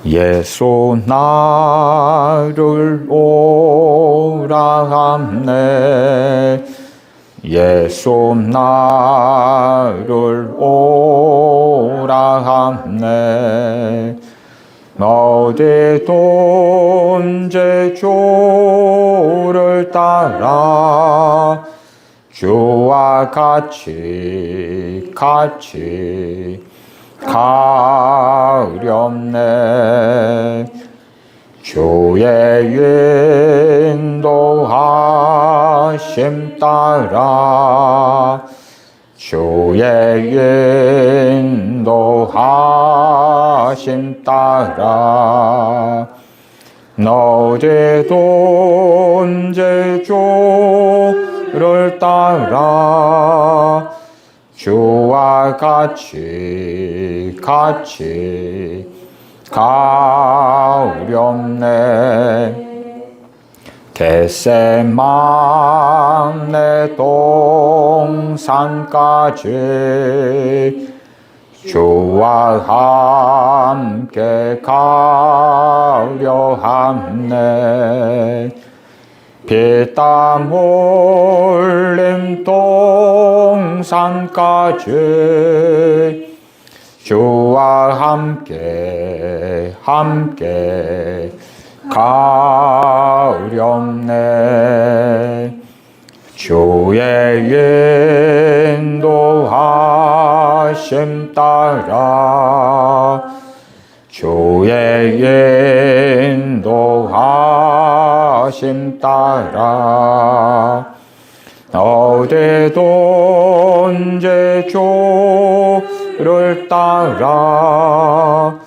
예수 나를 오라 함네 예수 나를 오라 함네 어디든지 주를 따라 주와 같이 가렵네 주의 인도하심 따라 주의 인도하심 따라 어디든지 주를 따라 주와 같이 가렵네 겟세마네 동산까지 주와 함께 가려 함네 피땀 흘림 동산까지 주와 함께 가렵네 주의 인도하심 따라 주의 인도하심 따라 어디든지 주를 따라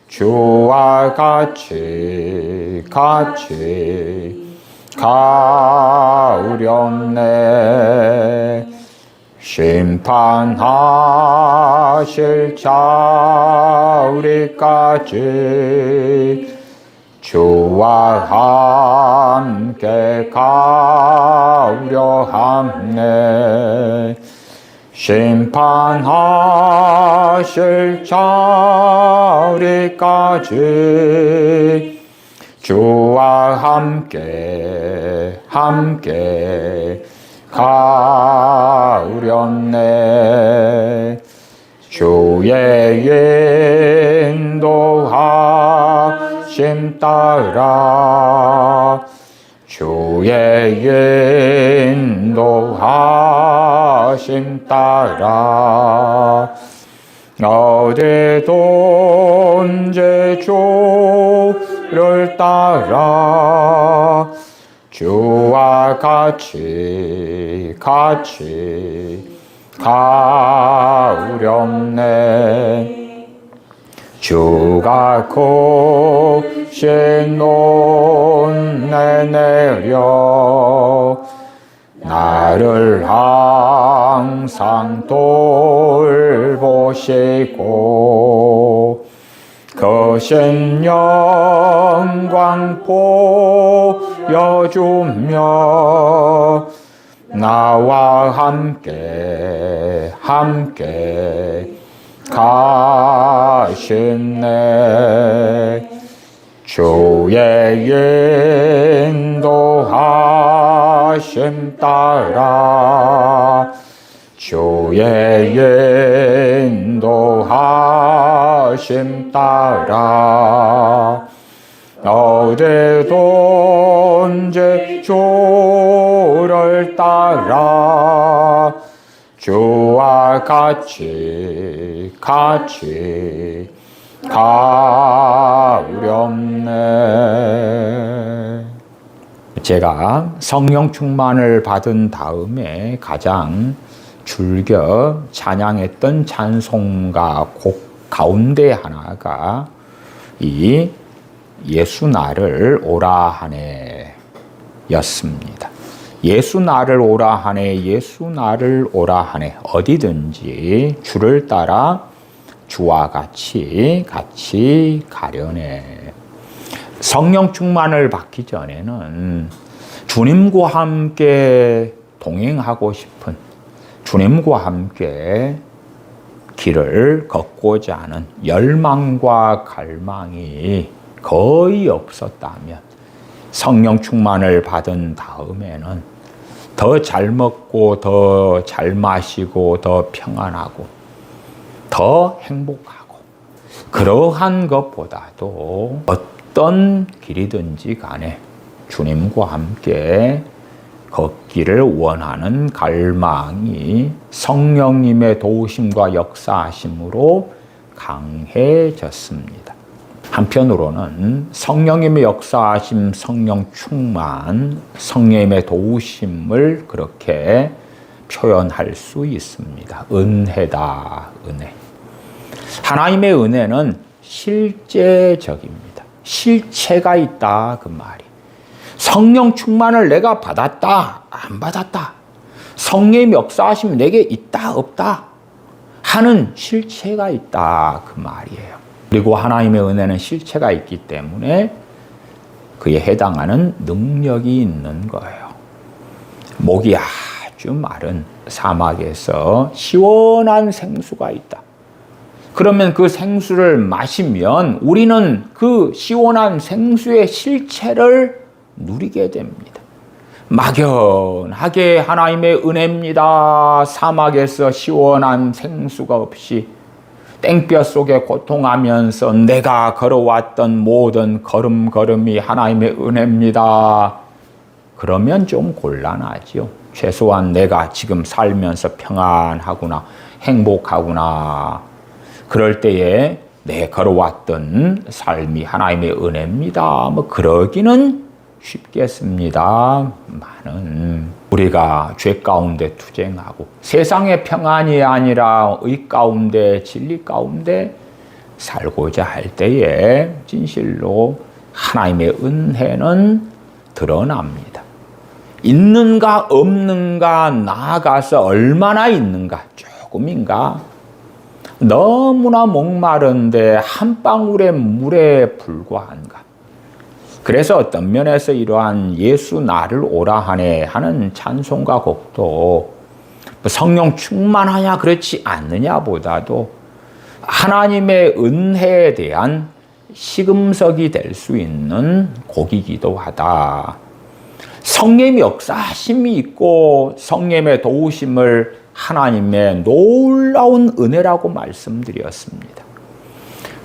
주와 같이 가렵네 심판하실 자우리까지 주와 함께 가려 함네 심판하실 자우리까지 주와 함께 가렵네 주의 인도하심 따라 주의 인도하심 따라 어디든지 주를 따라 주와 같이 가렵네 주가 크신 은혜 내려 나를 항상 돌보시고 크신 영광 보여주며 나와 함께 가시네 주의 인도하심 따라 주의 인도하심 따라 어디든지 주를 따라 주와 같이 가렵네. 제가 성령 충만을 받은 다음에 가장 즐겨 찬양했던 찬송가 곡 가운데 하나가 이 예수 나를 오라 하네 였습니다. 예수 나를 오라 하네, 예수 나를 오라 하네. 어디든지 주를 따라 주와 같이 가려네. 성령 충만을 받기 전에는 주님과 함께 동행하고 싶은, 주님과 함께 길을 걷고자 하는 열망과 갈망이 거의 없었다면 성령 충만을 받은 다음에는 더 잘 먹고 더 잘 마시고 더 평안하고 더 행복하고 그러한 것보다도 어떤 길이든지 간에 주님과 함께 걷기를 원하는 갈망이 성령님의 도우심과 역사하심으로 강해졌습니다. 한편으로는 성령님의 역사하심, 성령 충만, 성령님의 도우심을 그렇게 표현할 수 있습니다. 은혜다, 은혜. 하나님의 은혜는 실제적입니다. 실체가 있다, 그 말이. 성령 충만을 내가 받았다, 안 받았다. 성령의 역사하심이 내게 있다, 없다 하는 실체가 있다, 그 말이에요. 그리고 하나님의 은혜는 실체가 있기 때문에 그에 해당하는 능력이 있는 거예요. 목이 아주 마른 사막에서 시원한 생수가 있다. 그러면 그 생수를 마시면 우리는 그 시원한 생수의 실체를 누리게 됩니다. 막연하게 하나님의 은혜입니다. 사막에서 시원한 생수가 없이 땡볕 속에 고통하면서 내가 걸어왔던 모든 걸음걸음이 하나님의 은혜입니다. 그러면 좀 곤란하죠. 최소한 내가 지금 살면서 평안하구나, 행복하구나. 그럴 때에 내 걸어왔던 삶이 하나님의 은혜입니다. 뭐 그러기는 쉽겠습니다만은 우리가 죄 가운데 투쟁하고 세상의 평안이 아니라 의 가운데 진리 가운데 살고자 할 때에 진실로 하나님의 은혜는 드러납니다. 있는가 없는가, 나아가서 얼마나 있는가, 조금인가, 너무나 목마른데 한 방울의 물에 불과한가. 그래서 어떤 면에서 이러한 예수 나를 오라 하네 하는 찬송가 곡도 성령 충만하냐 그렇지 않느냐보다도 하나님의 은혜에 대한 시금석이 될 수 있는 곡이기도 하다. 성령의 역사하심이 있고 성령의 도우심을 하나님의 놀라운 은혜라고 말씀드렸습니다.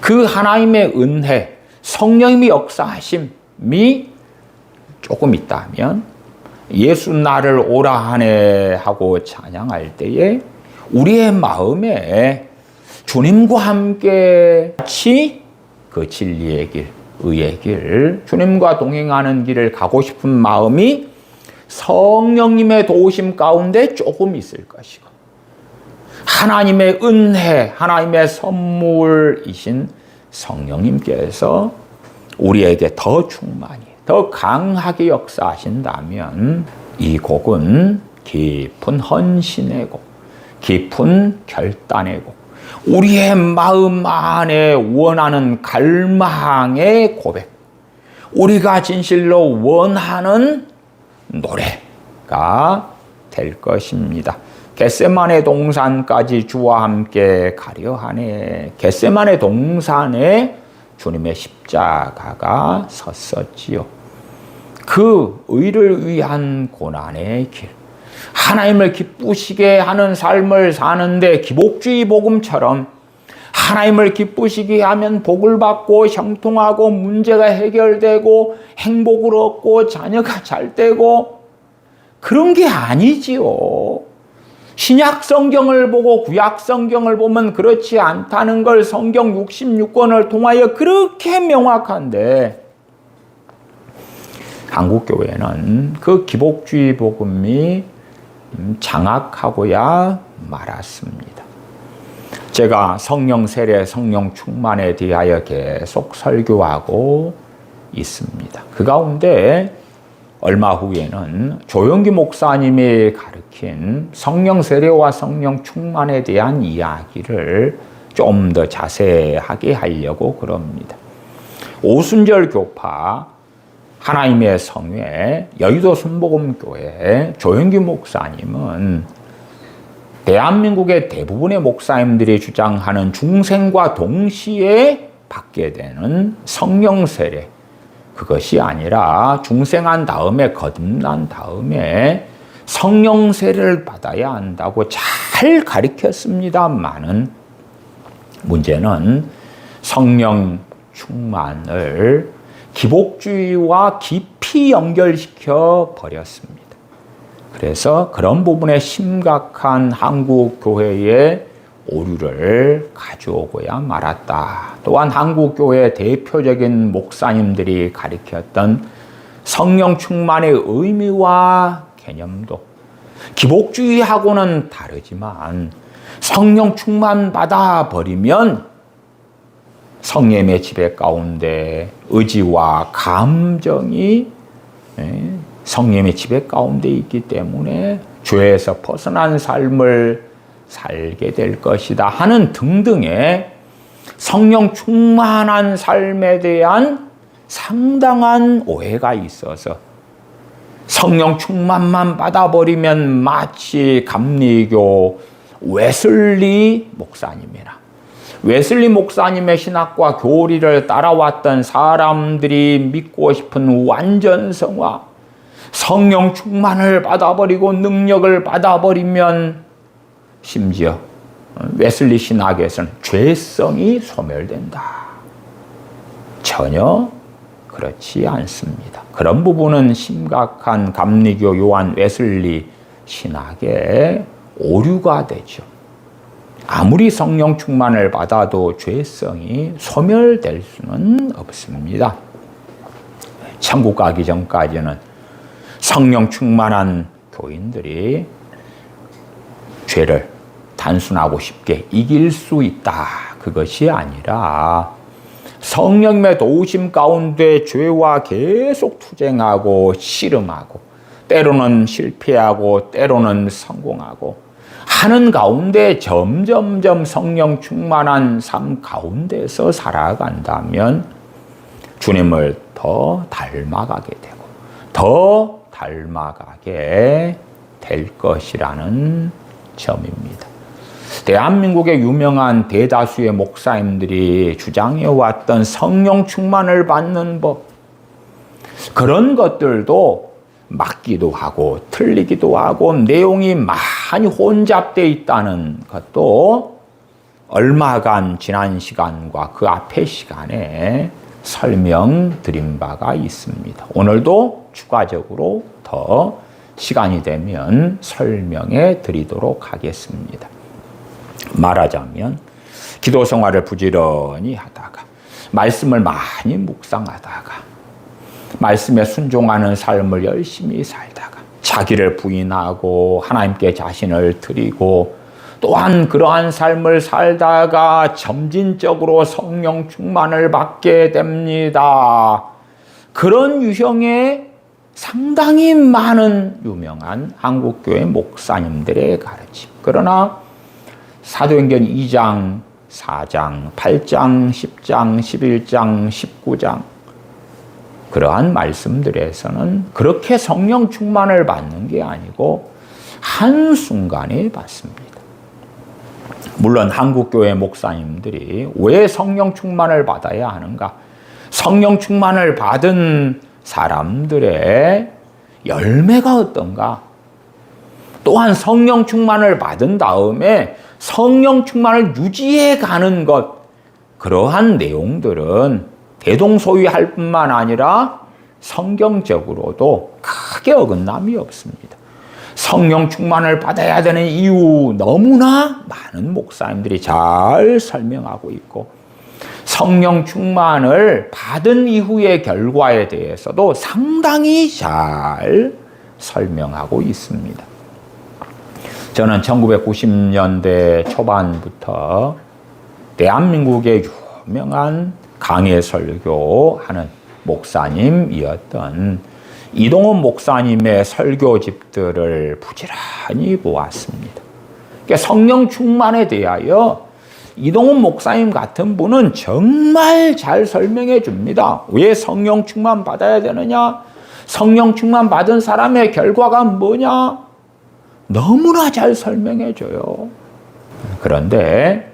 그 하나님의 은혜, 성령의 역사하심이 조금 있다면 예수 나를 오라 하네 하고 찬양할 때에 우리의 마음에 주님과 함께 같이 그 진리의 길, 의의 길, 주님과 동행하는 길을 가고 싶은 마음이 성령님의 도우심 가운데 조금 있을 것이고 하나님의 은혜, 하나님의 선물이신 성령님께서 우리에게 더 충만히, 더 강하게 역사하신다면 이 곡은 깊은 헌신의 곡, 깊은 결단의 곡, 우리의 마음 안에 원하는 갈망의 고백, 우리가 진실로 원하는 노래가 될 것입니다. 겟세마네 동산까지 주와 함께 가려 하네. 겟세마네 동산에 주님의 십자가가 섰었지요. 그 의를 위한 고난의 길, 하나님을 기쁘시게 하는 삶을 사는데 기복주의 복음처럼 하나님을 기쁘시게 하면 복을 받고 형통하고 문제가 해결되고 행복을 얻고 자녀가 잘 되고 그런 게 아니지요. 신약 성경을 보고 구약 성경을 보면 그렇지 않다는 걸 성경 66권을 통하여 그렇게 명확한데 한국교회는 그 기복주의 복음이 장악하고야 말았습니다. 제가 성령 세례, 성령 충만에 대하여 계속 설교하고 있습니다. 그 가운데 얼마 후에는 조영기 목사님이 가르친 성령 세례와 성령 충만에 대한 이야기를 좀 더 자세하게 하려고 그럽니다. 오순절 교파 하나님의 성회 여의도 순복음교회 조영기 목사님은 대한민국의 대부분의 목사님들이 주장하는 중생과 동시에 받게 되는 성령 세례, 그것이 아니라 중생한 다음에 거듭난 다음에 성령 세례를 받아야 한다고 잘 가르쳤습니다만은 문제는 성령 충만을 기복주의와 깊이 연결시켜 버렸습니다. 그래서 그런 부분에 심각한 한국 교회의 오류를 가져오고야 말았다. 또한 한국 교회의 대표적인 목사님들이 가르쳤던 성령 충만의 의미와 개념도 기복주의하고는 다르지만 성령 충만 받아 버리면 성령의 지배 가운데 의지와 감정이 성령의 지배 가운데 있기 때문에 죄에서 벗어난 삶을 살게 될 것이다 하는 등등의 성령 충만한 삶에 대한 상당한 오해가 있어서 성령 충만만 받아버리면 마치 감리교 웨슬리 목사님이나 웨슬리 목사님의 신학과 교리를 따라왔던 사람들이 믿고 싶은 완전성화, 성령 충만을 받아버리고 능력을 받아버리면 심지어 웨슬리 신학에서는 죄성이 소멸된다. 전혀 그렇지 않습니다. 그런 부분은 심각한 감리교 요한 웨슬리 신학의 오류가 되죠. 아무리 성령 충만을 받아도 죄성이 소멸될 수는 없습니다. 천국 가기 전까지는 성령 충만한 교인들이 죄를 단순하고 쉽게 이길 수 있다. 그것이 아니라 성령의 도우심 가운데 죄와 계속 투쟁하고 씨름하고 때로는 실패하고 때로는 성공하고 하는 가운데 점점점 성령 충만한 삶 가운데서 살아간다면 주님을 더 닮아가게 되고 더 닮아가게 될 것이라는 점입니다. 대한민국의 유명한 대다수의 목사님들이 주장해왔던 성령 충만을 받는 법, 그런 것들도 맞기도 하고 틀리기도 하고 내용이 많이 혼잡되어 있다는 것도 얼마간 지난 시간과 그 앞의 시간에 설명드린 바가 있습니다. 오늘도 추가적으로 더 시간이 되면 설명해 드리도록 하겠습니다. 말하자면 기도 생활을 부지런히 하다가 말씀을 많이 묵상하다가 말씀에 순종하는 삶을 열심히 살다가 자기를 부인하고 하나님께 자신을 드리고 또한 그러한 삶을 살다가 점진적으로 성령 충만을 받게 됩니다. 그런 유형의 상당히 많은 유명한 한국교회 목사님들의 가르침. 그러나 사도행전 2장, 4장, 8장, 10장, 11장, 19장 그러한 말씀들에서는 그렇게 성령 충만을 받는 게 아니고 한순간에 받습니다. 물론 한국교회 목사님들이 왜 성령 충만을 받아야 하는가? 성령 충만을 받은 사람들의 열매가 어떤가? 또한 성령 충만을 받은 다음에 성령 충만을 유지해 가는 것, 그러한 내용들은 대동소이할 뿐만 아니라 성경적으로도 크게 어긋남이 없습니다. 성령 충만을 받아야 되는 이유 너무나 많은 목사님들이 잘 설명하고 있고 성령 충만을 받은 이후의 결과에 대해서도 상당히 잘 설명하고 있습니다. 저는 1990년대 초반부터 대한민국의 유명한 강해 설교하는 목사님이었던 이동원 목사님의 설교집들을 부지런히 보았습니다. 그러니까 성령 충만에 대하여 이동원 목사님 같은 분은 정말 잘 설명해 줍니다. 왜 성령 충만 받아야 되느냐? 성령 충만 받은 사람의 결과가 뭐냐? 너무나 잘 설명해 줘요. 그런데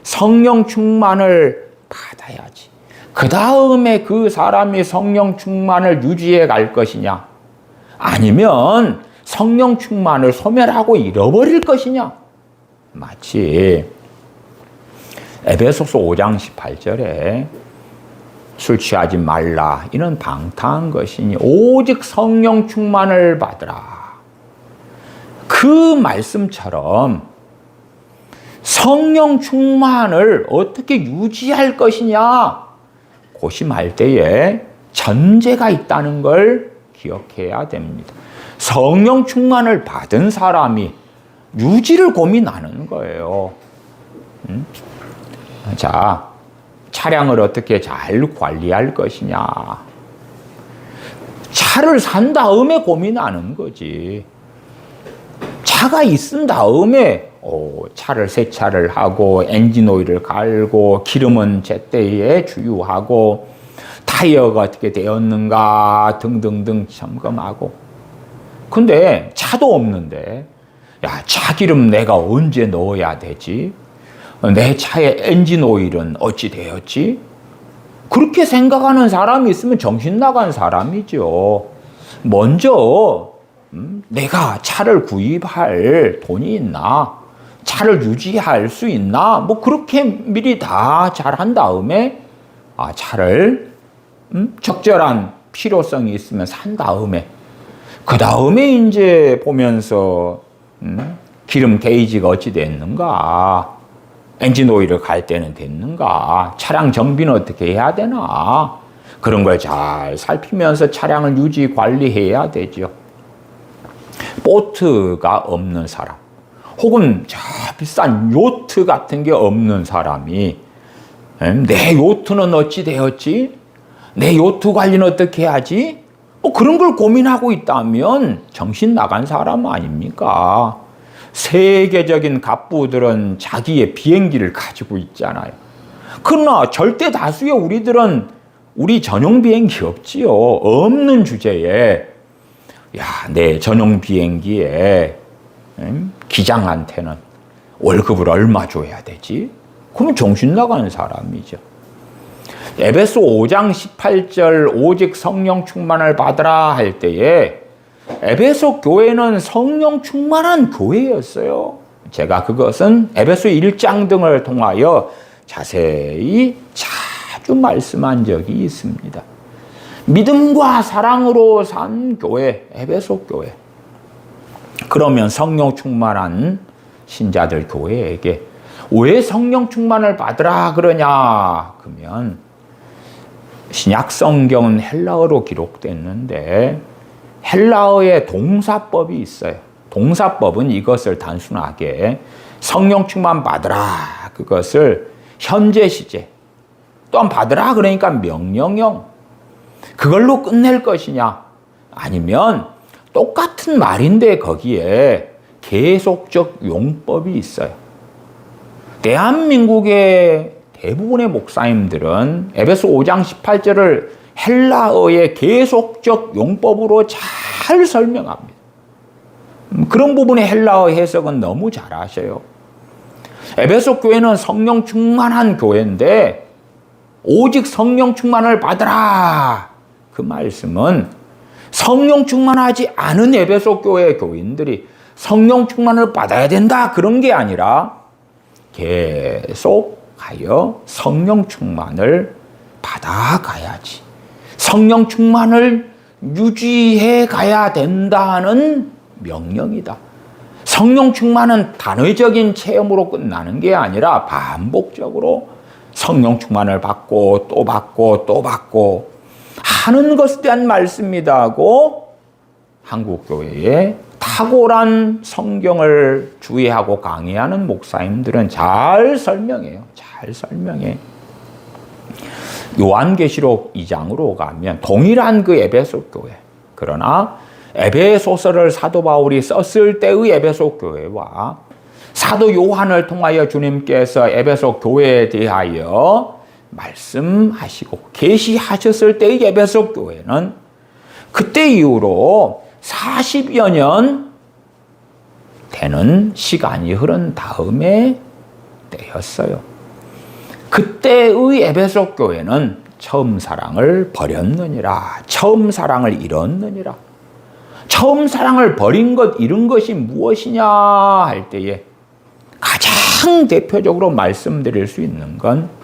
성령 충만을 받아야지. 그 다음에 그 사람이 성령 충만을 유지해 갈 것이냐? 아니면 성령 충만을 소멸하고 잃어버릴 것이냐? 마치 에베소서 5장 18절에 술 취하지 말라. 이는 방탕한 것이니 오직 성령 충만을 받으라. 그 말씀처럼 성령 충만을 어떻게 유지할 것이냐? 고심할 때에 전제가 있다는 걸 기억해야 됩니다. 성령 충만을 받은 사람이 유지를 고민하는 거예요. 자, 차량을 어떻게 잘 관리할 것이냐. 차를 산 다음에 고민하는 거지. 차가 있은 다음에 차를 세차를 하고 엔진 오일을 갈고 기름은 제때에 주유하고 타이어가 어떻게 되었는가 등등등 점검하고. 근데 차도 없는데 야, 차 기름 내가 언제 넣어야 되지? 내 차의 엔진 오일은 어찌 되었지? 그렇게 생각하는 사람이 있으면 정신 나간 사람이죠. 먼저 내가 차를 구입할 돈이 있나? 차를 유지할 수 있나? 뭐 그렇게 미리 다 잘한 다음에 차를 적절한 필요성이 있으면 산 다음에 그 다음에 이제 보면서 기름 게이지가 어찌 됐는가? 엔진 오일을 갈 때는 됐는가? 차량 정비는 어떻게 해야 되나? 그런 걸 잘 살피면서 차량을 유지 관리해야 되죠. 보트가 없는 사람 혹은 저 비싼 요트 같은 게 없는 사람이 내 요트는 어찌 되었지? 내 요트 관리는 어떻게 해야지? 그런 걸 고민하고 있다면 정신 나간 사람 아닙니까? 세계적인 갑부들은 자기의 비행기를 가지고 있잖아요. 그러나 절대 다수의 우리들은 우리 전용 비행기 없지요. 없는 주제에 내 전용 비행기에 기장한테는 월급을 얼마 줘야 되지? 그러면 정신 나가는 사람이죠. 에베소 5장 18절 오직 성령 충만을 받으라 할 때에 에베소 교회는 성령 충만한 교회였어요. 제가 그것은 에베소 1장 등을 통하여 자세히 자주 말씀한 적이 있습니다. 믿음과 사랑으로 산 교회, 에베소 교회. 그러면 성령 충만한 신자들 교회에게 왜 성령 충만을 받으라 그러냐? 그러면 신약 성경은 헬라어로 기록됐는데 헬라어의 동사법이 있어요. 동사법은 이것을 단순하게 성령 충만 받으라 그것을 현재 시제 또한 받으라 그러니까 명령형 그걸로 끝낼 것이냐 아니면 똑같은 말인데 거기에 계속적 용법이 있어요. 대한민국의 대부분의 목사님들은 에베소 5장 18절을 헬라어의 계속적 용법으로 잘 설명합니다. 그런 부분의 헬라어 해석은 너무 잘 하셔요. 에베소 교회는 성령 충만한 교회인데 오직 성령 충만을 받으라. 그 말씀은 성령 충만하지 않은 에베소 교회 교인들이 성령 충만을 받아야 된다 그런 게 아니라 계속하여 성령 충만을 받아가야지. 성령 충만을 유지해 가야 된다는 명령이다. 성령 충만은 단회적인 체험으로 끝나는 게 아니라 반복적으로 성령 충만을 받고 또 받고 또 받고 하는 것에 대한 말씀이다 하고 한국교회에 탁월한 성경을 주의하고 강의하는 목사님들은 잘 설명해요. 잘 설명해. 요한계시록 2장으로 가면 동일한 그 에베소 교회 그러나 에베소서를 사도 바울이 썼을 때의 에베소 교회와 사도 요한을 통하여 주님께서 에베소 교회에 대하여 말씀하시고 계시하셨을 때의 에베소 교회는 그때 이후로 40여 년 되는 시간이 흐른 다음에 때였어요. 그때의 에베소 교회는 처음 사랑을 버렸느니라. 처음 사랑을 잃었느니라. 처음 사랑을 버린 것, 잃은 것이 무엇이냐 할 때에 가장 대표적으로 말씀드릴 수 있는 건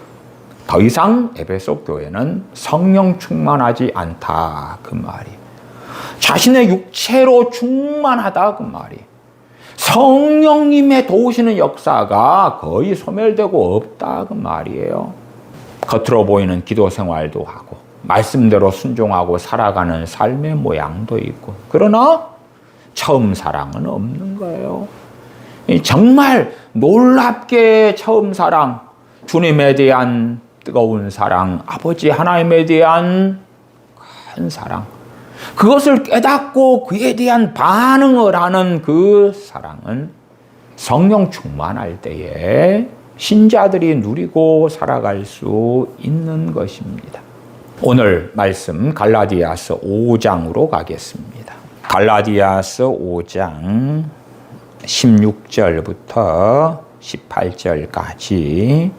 더 이상 에베소 교회는 성령 충만하지 않다 그 말이. 자신의 육체로 충만하다 그 말이. 성령님의 도우시는 역사가 거의 소멸되고 없다 그 말이에요. 겉으로 보이는 기도 생활도 하고 말씀대로 순종하고 살아가는 삶의 모양도 있고, 그러나 처음 사랑은 없는 거예요. 정말 놀랍게 처음 사랑, 주님에 대한 뜨거운 사랑, 아버지 하나님에 대한 큰 사랑, 그것을 깨닫고 그에 대한 반응을 하는 그 사랑은 성령 충만할 때에 신자들이 누리고 살아갈 수 있는 것입니다. 오늘 말씀 갈라디아서 5장으로 가겠습니다. 갈라디아서 5장 16절부터 18절까지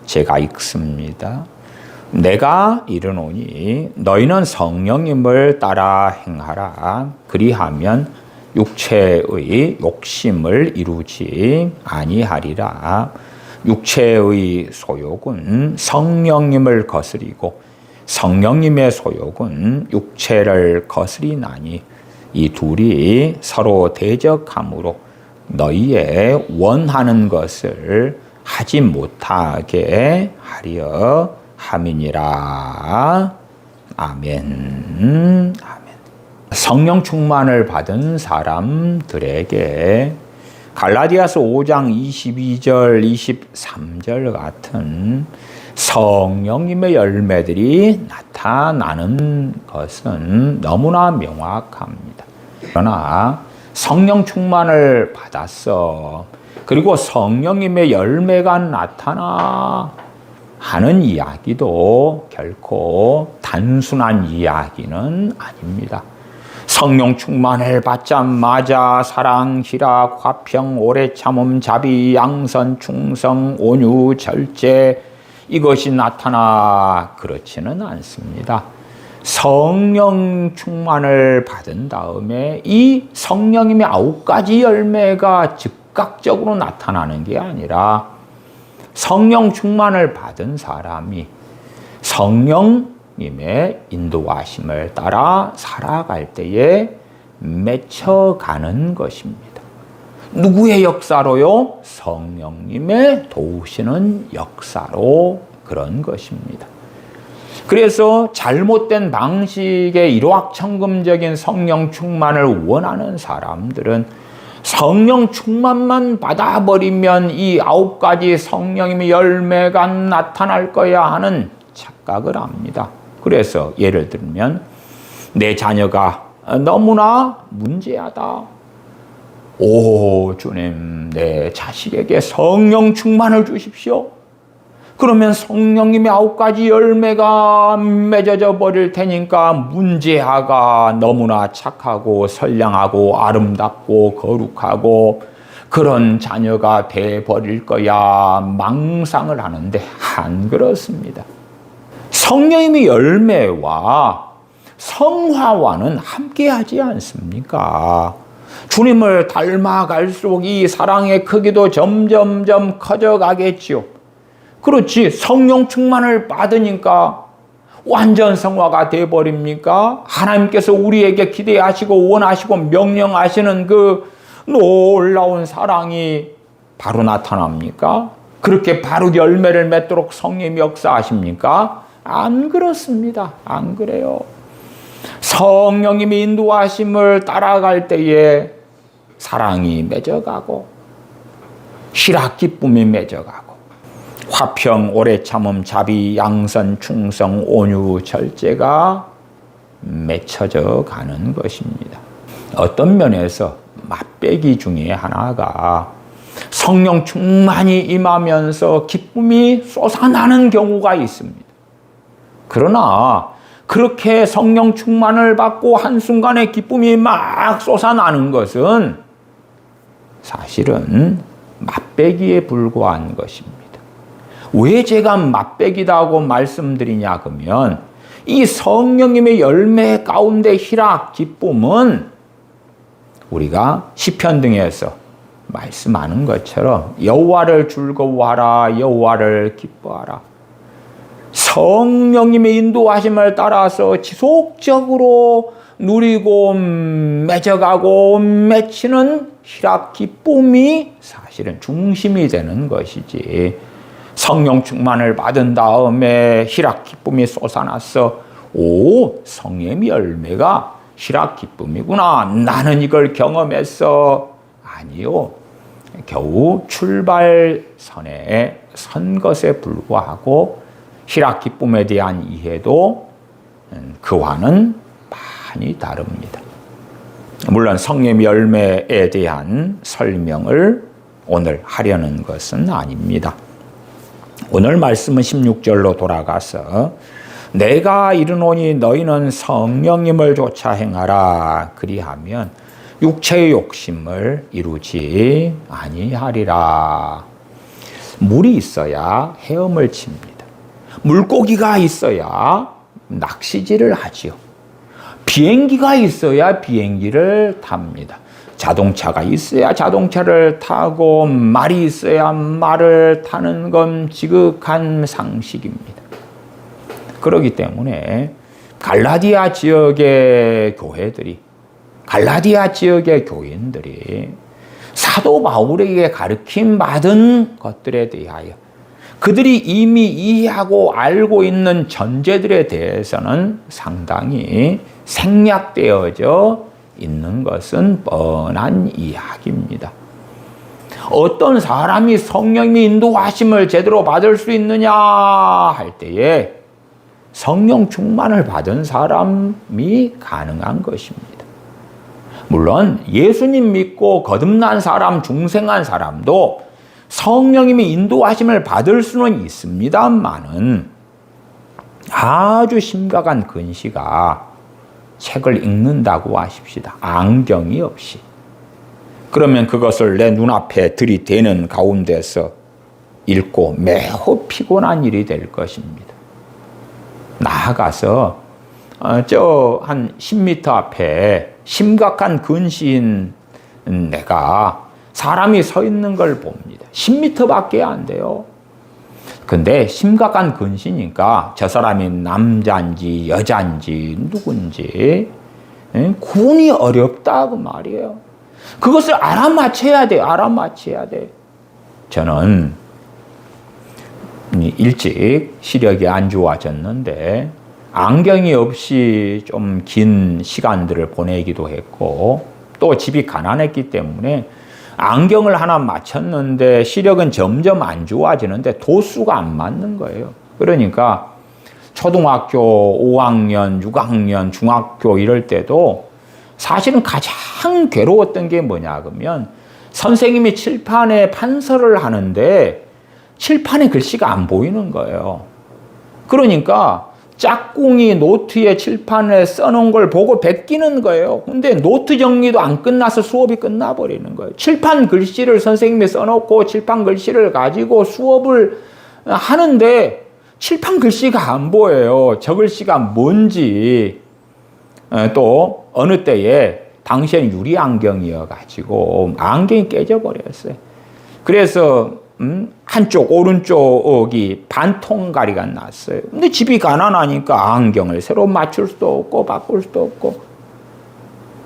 제가 읽습니다. 내가 이르노니 너희는 성령님을 따라 행하라. 그리하면 육체의 욕심을 이루지 아니하리라. 육체의 소욕은 성령님을 거스리고 성령님의 소욕은 육체를 거스리나니 이 둘이 서로 대적하므로 너희의 원하는 것을 하지 못하게 하려 함이니라. 아멘. 아멘. 성령 충만을 받은 사람들에게 갈라디아서 5장 22절, 23절 같은 성령님의 열매들이 나타나는 것은 너무나 명확합니다. 그러나 성령 충만을 받았어, 그리고 성령님의 열매가 나타나 하는 이야기도 결코 단순한 이야기는 아닙니다. 성령 충만을 받자마자 사랑, 희락, 화평, 오래 참음, 자비, 양선, 충성, 온유, 절제 이것이 나타나 그렇지는 않습니다. 성령 충만을 받은 다음에 이 성령님의 9가지 열매가 즉각적으로 나타나는 게 아니라 성령 충만을 받은 사람이 성령님의 인도하심을 따라 살아갈 때에 맺혀가는 것입니다. 누구의 역사로요? 성령님의 도우시는 역사로 그런 것입니다. 그래서 잘못된 방식의 일확천금적인 성령 충만을 원하는 사람들은 성령 충만만 받아버리면 이 9가지 성령님의 열매가 나타날 거야 하는 착각을 합니다. 그래서 예를 들면 내 자녀가 너무나 문제하다. 오 주님, 내 자식에게 성령 충만을 주십시오. 그러면 성령님의 9가지 열매가 맺어져 버릴 테니까 문제아가 너무나 착하고 선량하고 아름답고 거룩하고 그런 자녀가 돼 버릴 거야 망상을 하는데 안 그렇습니다. 성령님의 열매와 성화와는 함께하지 않습니까? 주님을 닮아갈수록 이 사랑의 크기도 점점점 커져가겠지요. 그렇지, 성령 충만을 받으니까 완전 성화가 되어버립니까? 하나님께서 우리에게 기대하시고 원하시고 명령하시는 그 놀라운 사랑이 바로 나타납니까? 그렇게 바로 열매를 맺도록 성령님이 역사하십니까? 안 그렇습니다. 안 그래요. 성령님이 인도하심을 따라갈 때에 사랑이 맺어가고 희락 기쁨이 맺어가고 화평, 오래 참음, 자비, 양선, 충성, 온유, 절제가 맺혀져 가는 것입니다. 어떤 면에서 맛배기 중에 하나가 성령 충만히 임하면서 기쁨이 솟아나는 경우가 있습니다. 그러나 그렇게 성령 충만을 받고 한순간에 기쁨이 막 솟아나는 것은 사실은 맛배기에 불과한 것입니다. 왜 제가 맛배기다고 말씀드리냐 그러면 이 성령님의 열매 가운데 희락, 기쁨은 우리가 시편 등에서 말씀하는 것처럼 여호와를 즐거워하라, 여호와를 기뻐하라. 성령님의 인도하심을 따라서 지속적으로 누리고 맺어가고 맺히는 희락, 기쁨이 사실은 중심이 되는 것이지, 성령 충만을 받은 다음에 희락, 기쁨이 솟아났어. 오, 성령의 열매가 희락, 기쁨이구나. 나는 이걸 경험했어. 아니요. 겨우 출발선에 선 것에 불과하고 희락, 기쁨에 대한 이해도 그와는 많이 다릅니다. 물론 성령 열매에 대한 설명을 오늘 하려는 것은 아닙니다. 오늘 말씀은 16절로 돌아가서 내가 이르노니 너희는 성령님을 쫓아 행하라. 그리하면 육체의 욕심을 이루지 아니하리라. 물이 있어야 헤엄을 칩니다. 물고기가 있어야 낚시질을 하지요. 비행기가 있어야 비행기를 탑니다. 자동차가 있어야 자동차를 타고 말이 있어야 말을 타는 건 지극한 상식입니다. 그렇기 때문에 갈라디아 지역의 교회들이, 갈라디아 지역의 교인들이 사도 바울에게 가르침 받은 것들에 대하여 그들이 이미 이해하고 알고 있는 전제들에 대해서는 상당히 생략되어져 있는 것은 뻔한 이야기입니다. 어떤 사람이 성령의 인도하심을 제대로 받을 수 있느냐 할 때에 성령 충만을 받은 사람이 가능한 것입니다. 물론 예수님 믿고 거듭난 사람, 중생한 사람도 성령님이 인도하심을 받을 수는 있습니다만은 아주 심각한 근시가 책을 읽는다고 하십시다. 안경이 없이. 그러면 그것을 내 눈앞에 들이대는 가운데서 읽고 매우 피곤한 일이 될 것입니다. 나아가서 저 한 10m 앞에 심각한 근시인 내가 사람이 서 있는 걸 봅니다. 10m밖에 안 돼요. 근데 심각한 근시니까 저 사람이 남자인지 여자인지 누군지 구분이 어렵다 그 말이에요. 그것을 알아맞혀야 돼. 알아맞혀야 돼. 저는 일찍 시력이 안 좋아졌는데 안경이 없이 좀 긴 시간들을 보내기도 했고 또 집이 가난했기 때문에 안경을 하나 맞췄는데 시력은 점점 안 좋아지는데 도수가 안 맞는 거예요. 그러니까 초등학교 5학년, 6학년, 중학교 이럴 때도 사실은 가장 괴로웠던 게 뭐냐 그러면 선생님이 칠판에 판서를 하는데 칠판에 글씨가 안 보이는 거예요. 그러니까 짝꿍이 노트에 칠판에 써놓은 걸 보고 베끼는 거예요. 근데 노트 정리도 안 끝나서 수업이 끝나버리는 거예요. 칠판 글씨를 선생님이 써놓고 칠판 글씨를 가지고 수업을 하는데 칠판 글씨가 안 보여요. 저 글씨가 뭔지. 또 어느 때에 당시에는 유리 안경이어가지고 안경이 깨져버렸어요. 그래서 한쪽 오른쪽이 반통가리가 났어요. 근데 집이 가난하니까 안경을 새로 맞출 수도 없고 바꿀 수도 없고.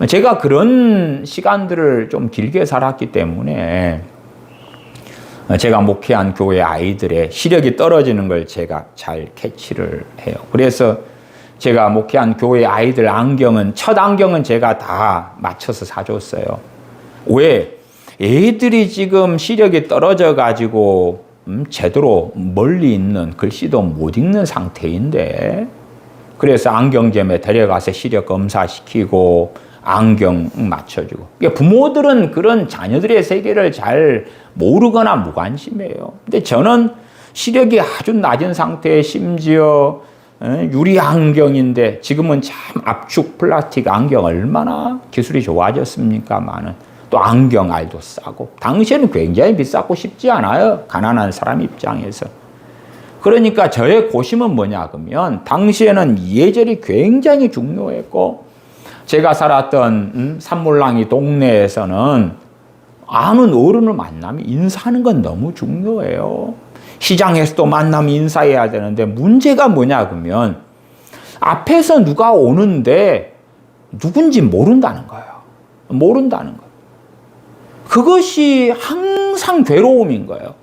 제가 그런 시간들을 좀 길게 살았기 때문에 제가 목회한 교회 아이들의 시력이 떨어지는 걸 제가 잘 캐치를 해요. 그래서 제가 목회한 교회 아이들 안경은, 첫 안경은 제가 다 맞춰서 사줬어요. 왜? 애들이 지금 시력이 떨어져 가지고 제대로 멀리 있는 글씨도 못 읽는 상태인데, 그래서 안경점에 데려가서 시력 검사시키고 안경 맞춰주고. 그러니까 부모들은 그런 자녀들의 세계를 잘 모르거나 무관심해요. 근데 저는 시력이 아주 낮은 상태에 심지어 유리 안경인데, 지금은 참 압축 플라스틱 안경 얼마나 기술이 좋아졌습니까만은, 또 안경알도 싸고. 당시에는 굉장히 비쌌고 쉽지 않아요. 가난한 사람 입장에서. 그러니까 저의 고심은 뭐냐 그러면 당시에는 예절이 굉장히 중요했고 제가 살았던 산몰랑이 동네에서는 아는 어른을 만나면 인사하는 건 너무 중요해요. 시장에서도 만나면 인사해야 되는데 문제가 뭐냐 그러면 앞에서 누가 오는데 누군지 모른다는 거예요. 모른다는 거예요. 그것이 항상 괴로움인 거예요.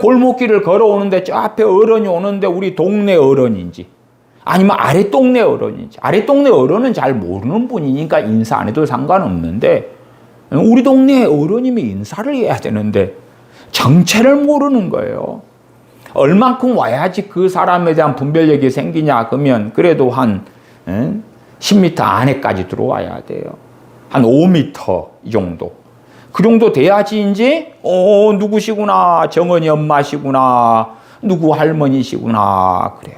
골목길을 걸어오는데 저 앞에 어른이 오는데 우리 동네 어른인지 아니면 아래 동네 어른인지 아래 동네 어른은 잘 모르는 분이니까 인사 안 해도 상관없는데 우리 동네 어른이면 인사를 해야 되는데 정체를 모르는 거예요. 얼만큼 와야지 그 사람에 대한 분별력이 생기냐 그러면 그래도 한 10m 안에까지 들어와야 돼요. 한 5m 이 정도. 그 정도 돼야지 이제 누구시구나, 정은이 엄마시구나, 누구 할머니시구나 그래요.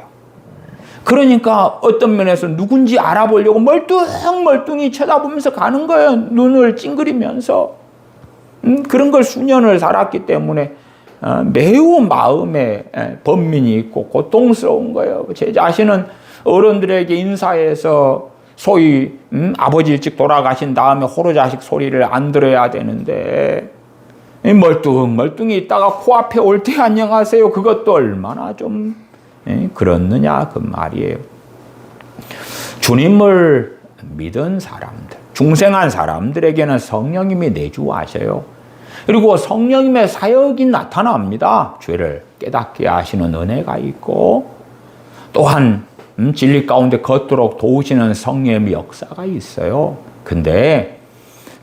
그러니까 어떤 면에서 누군지 알아보려고 멀뚱멀뚱히 쳐다보면서 가는 거예요. 눈을 찡그리면서. 그런 걸 수년을 살았기 때문에 매우 마음에 번민이 있고 고통스러운 거예요. 제 자신은 어른들에게 인사해서 소위 아버지 일찍 돌아가신 다음에 호로자식 소리를 안 들어야 되는데 멀뚱멀뚱히 있다가 코앞에 올 때 안녕하세요. 그것도 얼마나 좀 그렇느냐 그 말이에요. 주님을 믿은 사람들, 중생한 사람들에게는 성령님이 내주하셔요. 그리고 성령님의 사역이 나타납니다. 죄를 깨닫게 하시는 은혜가 있고 또한 진리 가운데 걷도록 도우시는 성령의 역사가 있어요. 근데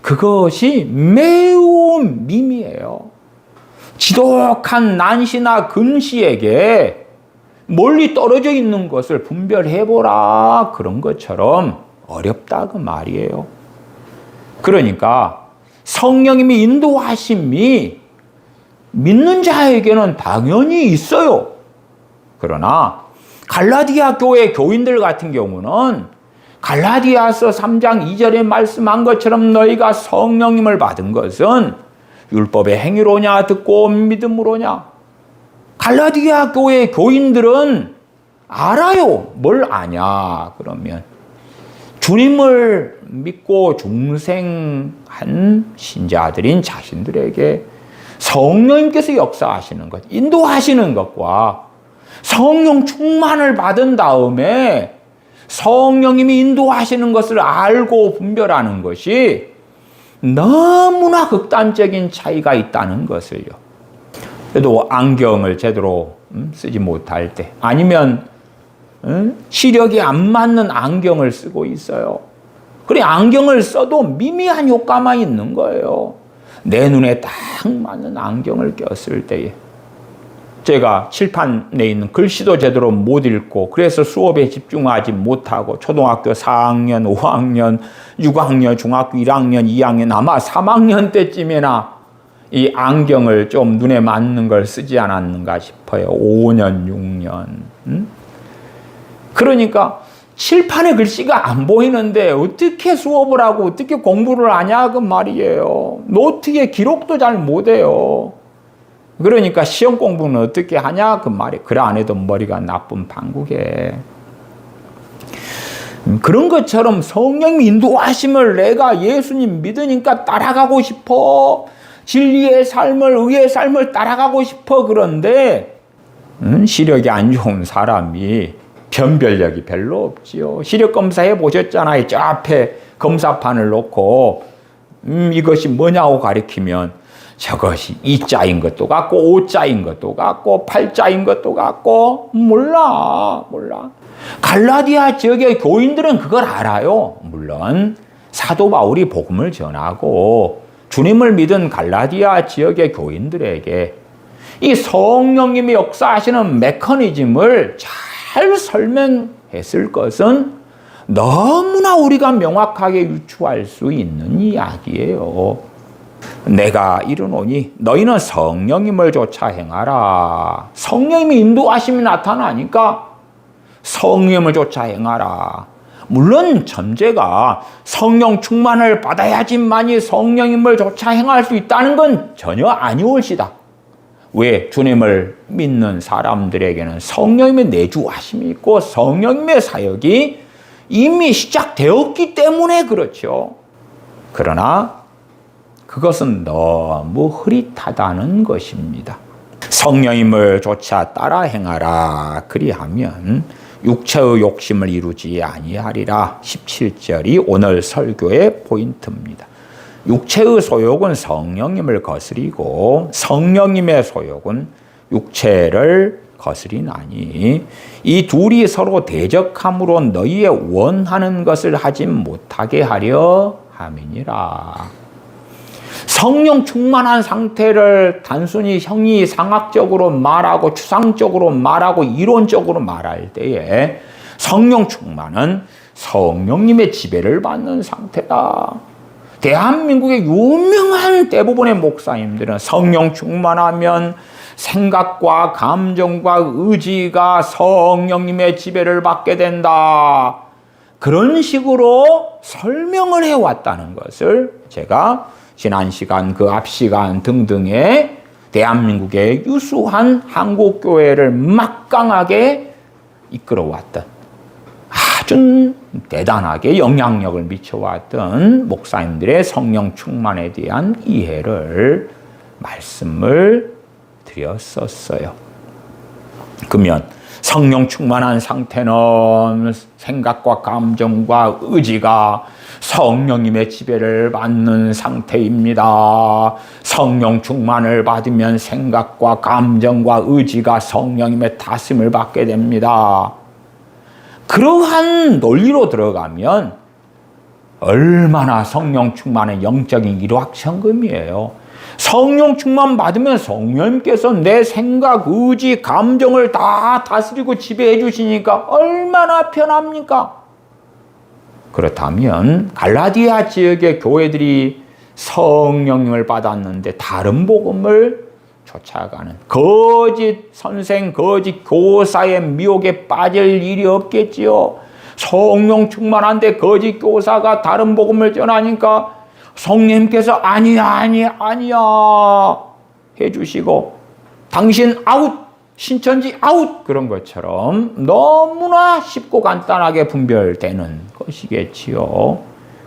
그것이 매우 미미해요. 지독한 난시나 근시에게 멀리 떨어져 있는 것을 분별해보라 그런 것처럼 어렵다 그 말이에요. 그러니까 성령님이 인도하심이 믿는 자에게는 당연히 있어요. 그러나 갈라디아 교회 교인들 같은 경우는 갈라디아서 3장 2절에 말씀한 것처럼 너희가 성령님을 받은 것은 율법의 행위로냐 듣고 믿음으로냐. 갈라디아 교회 교인들은 알아요. 뭘 아냐 그러면 주님을 믿고 중생한 신자들인 자신들에게 성령님께서 역사하시는 것, 인도하시는 것과 성령 충만을 받은 다음에 성령님이 인도하시는 것을 알고 분별하는 것이 너무나 극단적인 차이가 있다는 것을요. 그래도 안경을 제대로 쓰지 못할 때 아니면 시력이 안 맞는 안경을 쓰고 있어요. 그래 안경을 써도 미미한 효과만 있는 거예요. 내 눈에 딱 맞는 안경을 꼈을 때에 제가 칠판에 있는 글씨도 제대로 못 읽고 그래서 수업에 집중하지 못하고 초등학교 4학년, 5학년, 6학년, 중학교 1학년, 2학년 아마 3학년 때쯤에나 이 안경을 좀 눈에 맞는 걸 쓰지 않았는가 싶어요. 5년, 6년. 그러니까 칠판에 글씨가 안 보이는데 어떻게 수업을 하고 어떻게 공부를 하냐 그 말이에요. 노트에 기록도 잘 못해요. 그러니까 시험 공부는 어떻게 하냐 그 말이에요. 그래 안 해도 머리가 나쁜 판국에. 그런 것처럼 성령님 인도하심을 내가 예수님 믿으니까 따라가고 싶어. 진리의 삶을, 의의 삶을 따라가고 싶어. 그런데 시력이 안 좋은 사람이 변별력이 별로 없지요. 시력 검사해 보셨잖아요. 저 앞에 검사판을 놓고 이것이 뭐냐고 가리키면 저것이 이자인 것도 같고 오자인 것도 같고 팔자인 것도 같고 몰라. 갈라디아 지역의 교인들은 그걸 알아요. 물론 사도 바울이 복음을 전하고 주님을 믿은 갈라디아 지역의 교인들에게 이 성령님이 역사하시는 메커니즘을 잘 설명했을 것은 너무나 우리가 명확하게 유추할 수 있는 이야기예요. 내가 이르노니 너희는 성령님을 쫓아 행하라. 성령님이 인도하심이 나타나니까 성령님을 쫓아 행하라. 물론 전제가 성령 충만을 받아야지만이 성령님을 조차 행할 수 있다는 건 전혀 아니올시다. 왜? 주님을 믿는 사람들에게는 성령님의 내주하심이 있고 성령님의 사역이 이미 시작되었기 때문에 그렇죠. 그러나 그것은 너무 흐릿하다는 것입니다. 성령님을 조차 따라 행하라. 그리하면 육체의 욕심을 이루지 아니하리라. 17절이 오늘 설교의 포인트입니다. 육체의 소욕은 성령님을 거스리고 성령님의 소욕은 육체를 거스리나니 이 둘이 서로 대적함으로 너희의 원하는 것을 하지 못하게 하려 함이니라. 성령 충만한 상태를 단순히 형이상학적으로 말하고 추상적으로 말하고 이론적으로 말할 때에 성령 충만은 성령님의 지배를 받는 상태다. 대한민국의 유명한 대부분의 목사님들은 성령 충만하면 생각과 감정과 의지가 성령님의 지배를 받게 된다. 그런 식으로 설명을 해왔다는 것을 제가 지난 시간, 그 앞 시간 등등의 대한민국의 유수한 한국교회를 막강하게 이끌어왔던 아주 대단하게 영향력을 미쳐왔던 목사님들의 성령 충만에 대한 이해를 말씀을 드렸었어요. 그러면 성령 충만한 상태는 생각과 감정과 의지가 성령님의 지배를 받는 상태입니다. 성령 충만을 받으면 생각과 감정과 의지가 성령님의 다스림을 받게 됩니다. 그러한 논리로 들어가면 얼마나 성령 충만의 영적인 일확천금이에요. 성령 충만 받으면 성령님께서 내 생각, 의지, 감정을 다 다스리고 지배해 주시니까 얼마나 편합니까? 그렇다면 갈라디아 지역의 교회들이 성령님을 받았는데 다른 복음을 쫓아가는 거짓 선생, 거짓 교사의 미혹에 빠질 일이 없겠지요. 성령 충만한데 거짓 교사가 다른 복음을 전하니까 성령님께서 아니야 해주시고 당신 아웃, 신천지 아웃 그런 것처럼 너무나 쉽고 간단하게 분별되는 것이겠지요.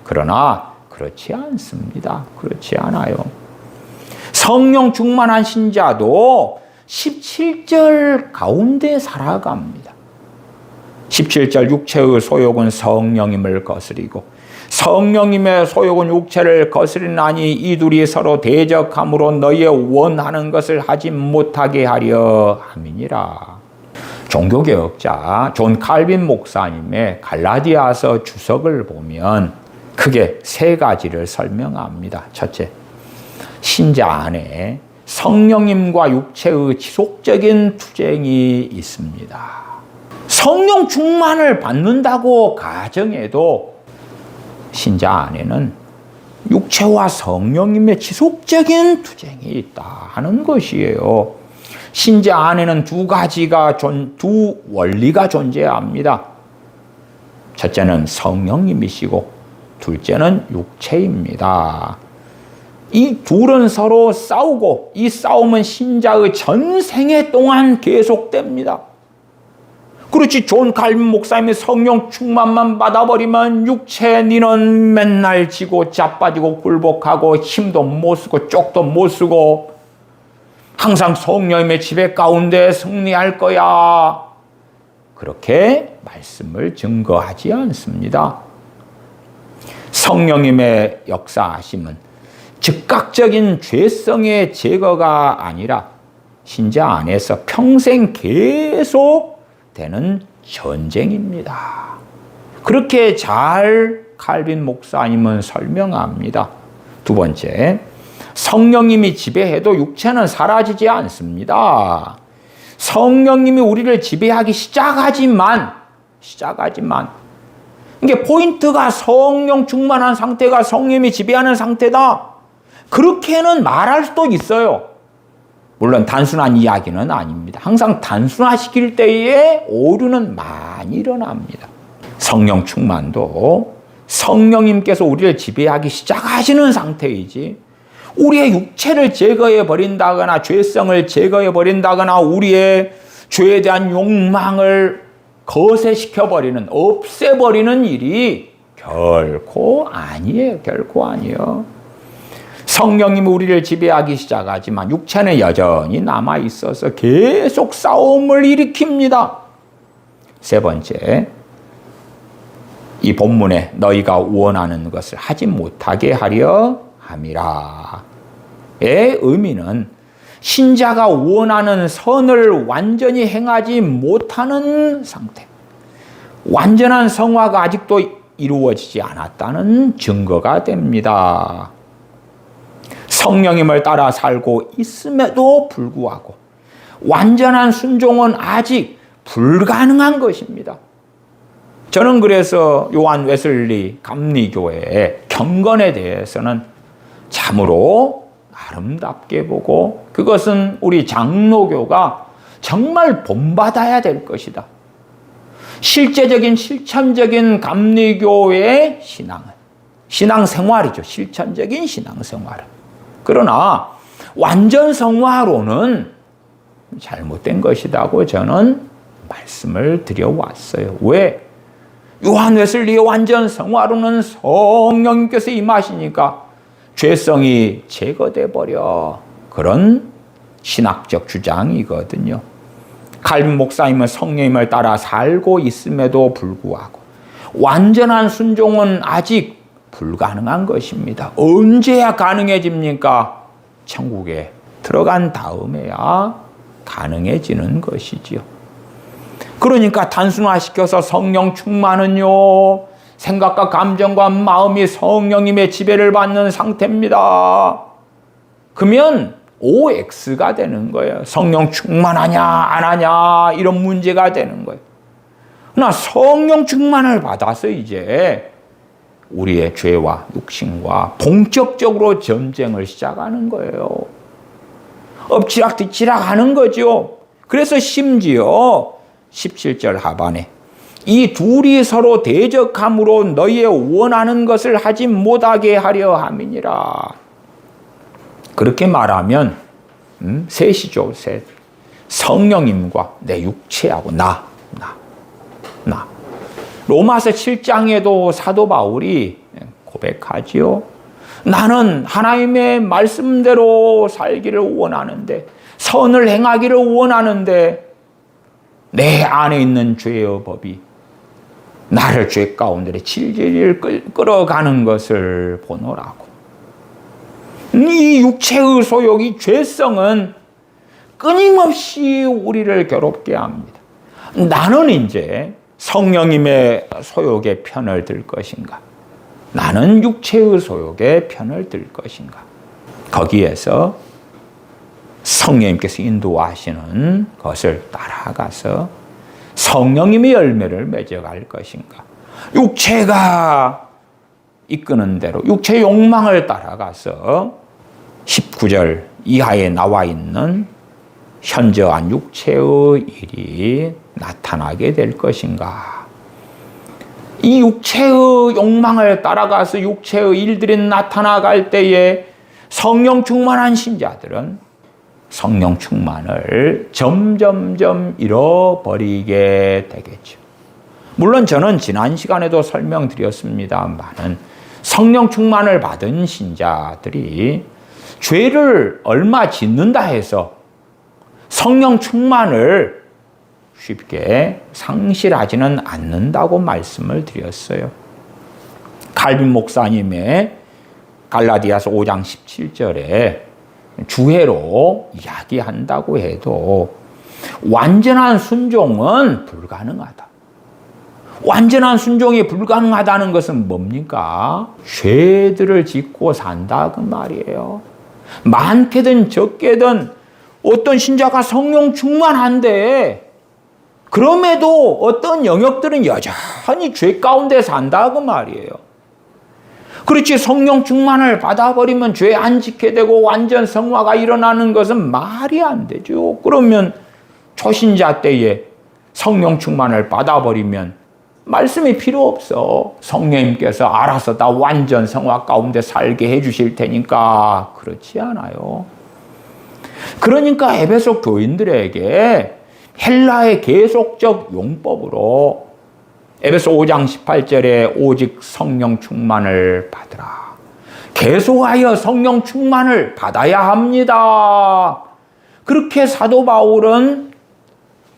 그러나 그렇지 않습니다. 그렇지 않아요. 성령 충만한 신자도 17절 가운데 살아갑니다. 17절 육체의 소욕은 성령님을 거스리고 성령님의 소욕은 육체를 거스리나니 이 둘이 서로 대적함으로 너희의 원하는 것을 하지 못하게 하려 함이니라. 종교개혁자 존 칼빈 목사님의 갈라디아서 주석을 보면 크게 세 가지를 설명합니다. 첫째, 신자 안에 성령님과 육체의 지속적인 투쟁이 있습니다. 성령 충만을 받는다고 가정해도 신자 안에는 육체와 성령님의 지속적인 투쟁이 있다는 것이에요. 신자 안에는 두 원리가 존재합니다. 첫째는 성령님이시고 둘째는 육체입니다. 이 둘은 서로 싸우고 이 싸움은 신자의 전생애 동안 계속됩니다. 그렇지, 존 칼빈 목사님이 성령 충만만 받아버리면 육체 니는 맨날 지고 자빠지고 굴복하고 힘도 못 쓰고 쪽도 못 쓰고 항상 성령님의 지배 가운데 승리할 거야. 그렇게 말씀을 증거하지 않습니다. 성령님의 역사하심은 즉각적인 죄성의 제거가 아니라 신자 안에서 평생 계속 되는 전쟁입니다. 그렇게 잘 칼빈 목사님은 설명합니다. 두 번째, 성령님이 지배해도 육체는 사라지지 않습니다. 성령님이 우리를 지배하기 시작하지만 이게 포인트가 성령 충만한 상태가 성령님이 지배하는 상태다. 그렇게는 말할 수도 있어요. 물론 단순한 이야기는 아닙니다. 항상 단순화시킬 때에 오류는 많이 일어납니다. 성령 충만도 성령님께서 우리를 지배하기 시작하시는 상태이지, 우리의 육체를 제거해 버린다거나 죄성을 제거해 버린다거나 우리의 죄에 대한 욕망을 거세시켜 버리는, 없애버리는 일이 결코 아니에요. 결코 아니에요. 성령님이 우리를 지배하기 시작하지만 육체는 여전히 남아 있어서 계속 싸움을 일으킵니다. 세 번째, 이 본문에 너희가 원하는 것을 하지 못하게 하려 함이라. 의 의미는 신자가 원하는 선을 완전히 행하지 못하는 상태, 완전한 성화가 아직도 이루어지지 않았다는 증거가 됩니다. 성령님을 따라 살고 있음에도 불구하고 완전한 순종은 아직 불가능한 것입니다. 저는 그래서 요한 웨슬리 감리교회의 경건에 대해서는 참으로 아름답게 보고, 그것은 우리 장로교가 정말 본받아야 될 것이다. 실제적인 실천적인 감리교회의 신앙은 신앙생활이죠. 실천적인 신앙생활은. 그러나 완전 성화로는 잘못된 것이라고 저는 말씀을 드려왔어요. 왜? 요한 웨슬리의 완전 성화로는 성령님께서 임하시니까 죄성이 제거돼 버려. 그런 신학적 주장이거든요. 칼빈 목사님은 성령님을 따라 살고 있음에도 불구하고 완전한 순종은 아직 불가능한 것입니다. 언제야 가능해집니까? 천국에 들어간 다음에야 가능해지는 것이지요. 그러니까 단순화시켜서 성령 충만은요, 생각과 감정과 마음이 성령님의 지배를 받는 상태입니다. 그러면 OX가 되는 거예요. 성령 충만하냐 안 하냐 이런 문제가 되는 거예요. 그러나 성령 충만을 받아서 이제 우리의 죄와 육신과 본격적으로 전쟁을 시작하는 거예요. 엎치락 뒤치락 하는 거죠. 그래서 심지어 17절 하반에 이 둘이 서로 대적함으로 너희의 원하는 것을 하지 못하게 하려 함이니라. 그렇게 말하면 셋이죠. 셋. 성령님과 내 육체하고 나. 로마서 7장에도 사도 바울이 고백하지요. 나는 하나님의 말씀대로 살기를 원하는데, 선을 행하기를 원하는데 내 안에 있는 죄의 법이 나를 죄 가운데 질질 끌어가는 것을 보노라고. 이 육체의 소욕, 이 죄성은 끊임없이 우리를 괴롭게 합니다. 나는 이제 성령님의 소욕의 편을 들 것인가? 나는 육체의 소욕의 편을 들 것인가? 거기에서 성령님께서 인도하시는 것을 따라가서 성령님의 열매를 맺어갈 것인가? 육체가 이끄는 대로 육체의 욕망을 따라가서 19절 이하에 나와 있는 현저한 육체의 일이 나타나게 될 것인가? 이 육체의 욕망을 따라가서 육체의 일들이 나타나갈 때에 성령 충만한 신자들은 성령 충만을 점점점 잃어버리게 되겠죠. 물론 저는 지난 시간에도 설명드렸습니다만은 성령 충만을 받은 신자들이 죄를 얼마 짓는다 해서 성령 충만을 쉽게 상실하지는 않는다고 말씀을 드렸어요. 칼빈 목사님의 갈라디아서 5장 17절에 주회로 이야기한다고 해도 완전한 순종은 불가능하다. 완전한 순종이 불가능하다는 것은 뭡니까? 죄들을 짓고 산다 그 말이에요. 많게든 적게든 어떤 신자가 성령 충만한데 그럼에도 어떤 영역들은 여전히 죄 가운데 산다 그 말이에요. 그렇지, 성령 충만을 받아버리면 죄 안 지게 되고 완전 성화가 일어나는 것은 말이 안 되죠. 그러면 초신자 때에 성령 충만을 받아버리면 말씀이 필요 없어. 성령님께서 알아서 다 완전 성화 가운데 살게 해주실 테니까. 그렇지 않아요. 그러니까 에베소 교인들에게 헬라의 계속적 용법으로 에베소 5장 18절에 오직 성령 충만을 받으라. 계속하여 성령 충만을 받아야 합니다. 그렇게 사도 바울은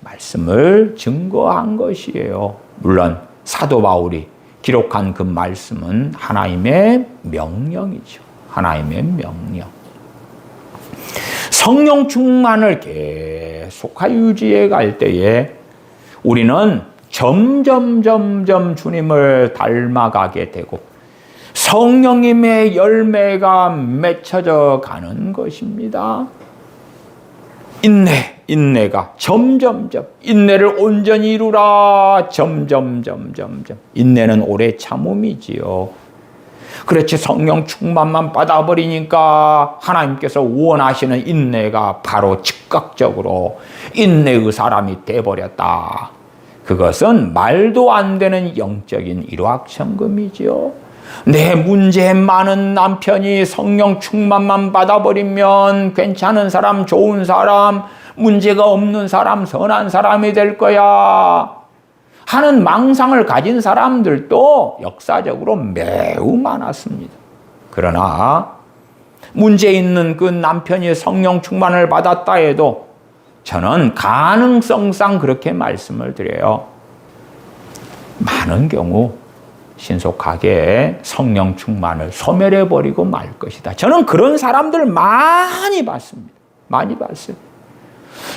말씀을 증거한 것이에요. 물론 사도 바울이 기록한 그 말씀은 하나님의 명령이죠. 하나님의 명령. 성령 충만을 계속하여 유지해 갈 때에 우리는 점점 주님을 닮아가게 되고 성령님의 열매가 맺혀져 가는 것입니다. 인내가 점점 인내를 온전히 이루라. 점점 인내는 오래 참음이지요. 그렇지 성령 충만만 받아버리니까 하나님께서 원하시는 인내가 바로 즉각적으로 인내의 사람이 돼버렸다. 그것은 말도 안 되는 영적인 일확천금이지요. 내 문제 많은 남편이 성령 충만만 받아버리면 괜찮은 사람, 좋은 사람, 문제가 없는 사람, 선한 사람이 될 거야 하는 망상을 가진 사람들도 역사적으로 매우 많았습니다. 그러나 문제 있는 그 남편이 성령 충만을 받았다 해도 저는 가능성상 그렇게 말씀을 드려요. 많은 경우 신속하게 성령 충만을 소멸해버리고 말 것이다. 저는 그런 사람들 많이 봤습니다. 많이 봤어요.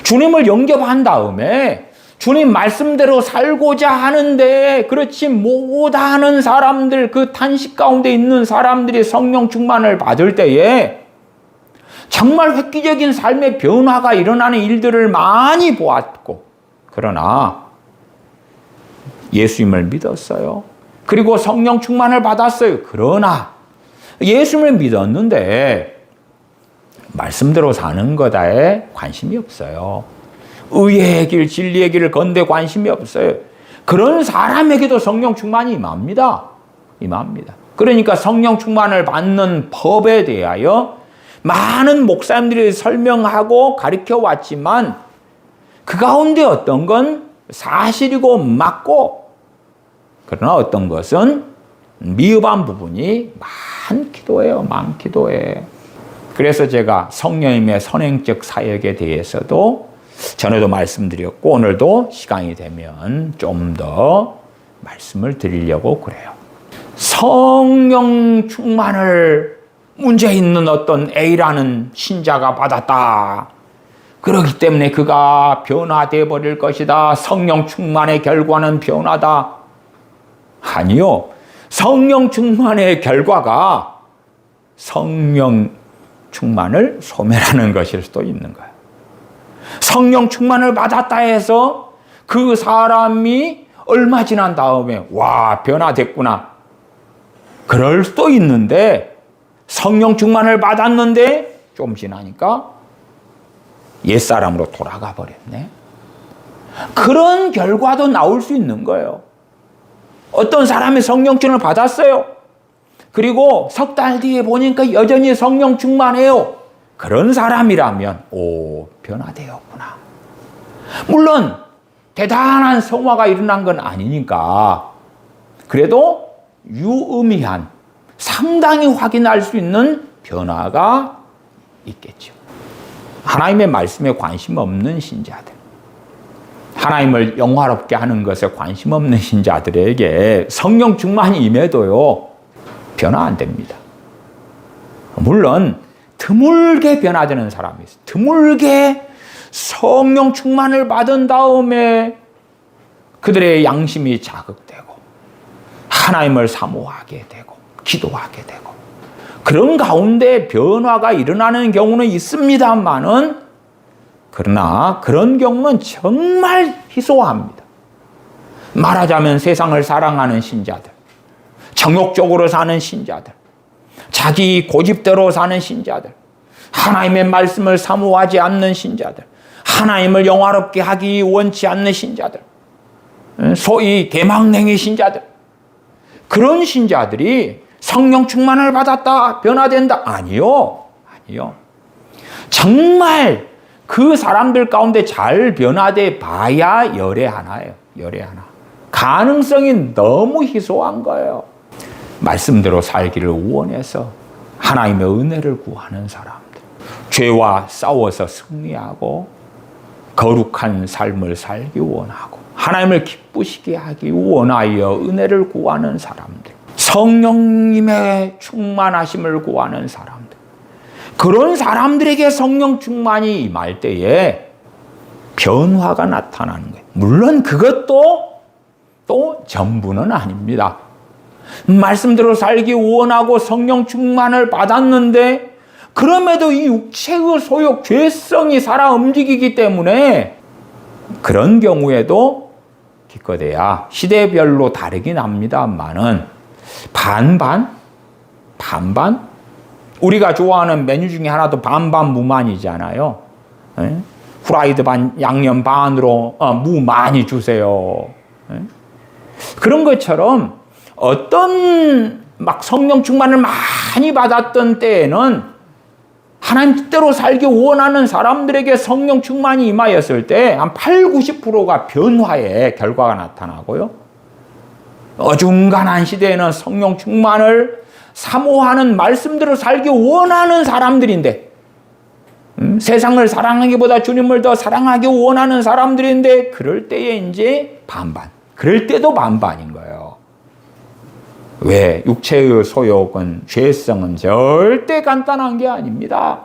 주님을 영접한 다음에 주님 말씀대로 살고자 하는데 그렇지 못하는 사람들, 그 탄식 가운데 있는 사람들이 성령 충만을 받을 때에 정말 획기적인 삶의 변화가 일어나는 일들을 많이 보았고, 그러나 예수님을 믿었어요. 그리고 성령 충만을 받았어요. 그러나 예수님을 믿었는데 말씀대로 사는 거다에 관심이 없어요. 의의 길, 진리의 길을 걷는데 관심이 없어요. 그런 사람에게도 성령 충만이 임합니다. 그러니까 성령 충만을 받는 법에 대하여 많은 목사님들이 설명하고 가르쳐 왔지만 그 가운데 어떤 건 사실이고 맞고, 그러나 어떤 것은 미흡한 부분이 많기도 해. 그래서 제가 성령님의 선행적 사역에 대해서도 전에도 말씀드렸고 오늘도 시간이 되면 좀 더 말씀을 드리려고 그래요. 성령 충만을 문제 있는 어떤 A라는 신자가 받았다. 그렇기 때문에 그가 변화되어 버릴 것이다. 성령 충만의 결과는 변화다. 아니요. 성령 충만의 결과가 성령 충만을 소멸하는 것일 수도 있는 거예요. 성령 충만을 받았다 해서 그 사람이 얼마 지난 다음에 와, 변화됐구나. 그럴 수도 있는데 성령 충만을 받았는데 좀 지나니까 옛사람으로 돌아가 버렸네. 그런 결과도 나올 수 있는 거예요. 어떤 사람이 성령 충만을 받았어요. 그리고 석 달 뒤에 보니까 여전히 성령 충만해요. 그런 사람이라면 변화되었구나. 물론 대단한 성화가 일어난 건 아니니까 그래도 유의미한, 상당히 확인할 수 있는 변화가 있겠죠. 하나님의 말씀에 관심 없는 신자들, 하나님을 영화롭게 하는 것에 관심 없는 신자들에게 성령 충만이 임해도요 변화 안 됩니다. 물론 드물게 변화되는 사람이 있어요. 드물게 성령 충만을 받은 다음에 그들의 양심이 자극되고 하나님을 사모하게 되고 기도하게 되고 그런 가운데 변화가 일어나는 경우는 있습니다만은, 그러나 그런 경우는 정말 희소합니다. 말하자면 세상을 사랑하는 신자들, 정욕적으로 사는 신자들, 자기 고집대로 사는 신자들, 하나님의 말씀을 사모하지 않는 신자들, 하나님을 영화롭게 하기 원치 않는 신자들, 소위 개망냉이 신자들, 그런 신자들이 성령 충만을 받았다, 변화된다? 아니요. 정말 그 사람들 가운데 잘 변화돼 봐야 열의 하나예요. 열의 하나. 가능성이 너무 희소한 거예요. 말씀대로 살기를 원해서 하나님의 은혜를 구하는 사람들, 죄와 싸워서 승리하고 거룩한 삶을 살기 원하고 하나님을 기쁘시게 하기 원하여 은혜를 구하는 사람들, 성령님의 충만하심을 구하는 사람들, 그런 사람들에게 성령 충만이 임할 때에 변화가 나타나는 거예요. 물론 그것도 또 전부는 아닙니다. 말씀대로 살기 원하고 성령 충만을 받았는데 그럼에도 이 육체의 소욕, 죄성이 살아 움직이기 때문에 그런 경우에도 기껏해야 시대별로 다르긴 합니다만은 반반? 우리가 좋아하는 메뉴 중에 하나도 반반 무만이잖아요. 에? 후라이드 반, 양념 반으로 무 많이 주세요. 에? 그런 것처럼 어떤 막 성령 충만을 많이 받았던 때에는 하나님 뜻대로 살기 원하는 사람들에게 성령 충만이 임하였을 때 한 80~90%가 변화의 결과가 나타나고요. 어중간한 시대에는 성령 충만을 사모하는, 말씀대로 살기 원하는 사람들인데 세상을 사랑하기보다 주님을 더 사랑하기 원하는 사람들인데 그럴 때에 이제 반반. 그럴 때도 반반인 거예요. 왜? 육체의 소욕은, 죄성은 절대 간단한 게 아닙니다.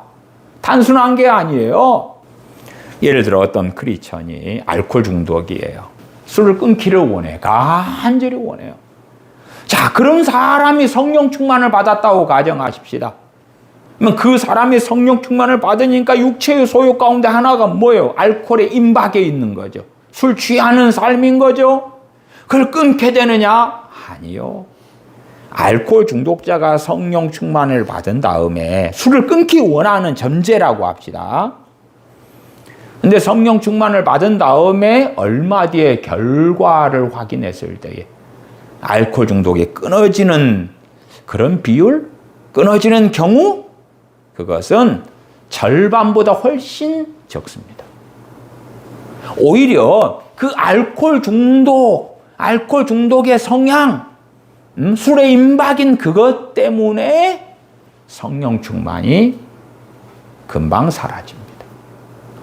단순한 게 아니에요. 예를 들어 어떤 크리스천이 알코올 중독이에요. 술을 끊기를 원해. 간절히 원해요. 자, 그런 사람이 성령 충만을 받았다고 가정하십시다. 그러면 그 사람이 성령 충만을 받으니까 육체의 소욕 가운데 하나가 뭐예요? 알코올에 임박해 있는 거죠. 술 취하는 삶인 거죠. 그걸 끊게 되느냐? 아니요. 알코올 중독자가 성령 충만을 받은 다음에 술을 끊기 원하는 전제라고 합시다. 근데 성령 충만을 받은 다음에 얼마 뒤에 결과를 확인했을 때에 알코올 중독이 끊어지는 그런 비율, 끊어지는 경우, 그것은 절반보다 훨씬 적습니다. 오히려 그 알코올 중독의 성향, 술에 임박인 그것 때문에 성령 충만이 금방 사라집니다.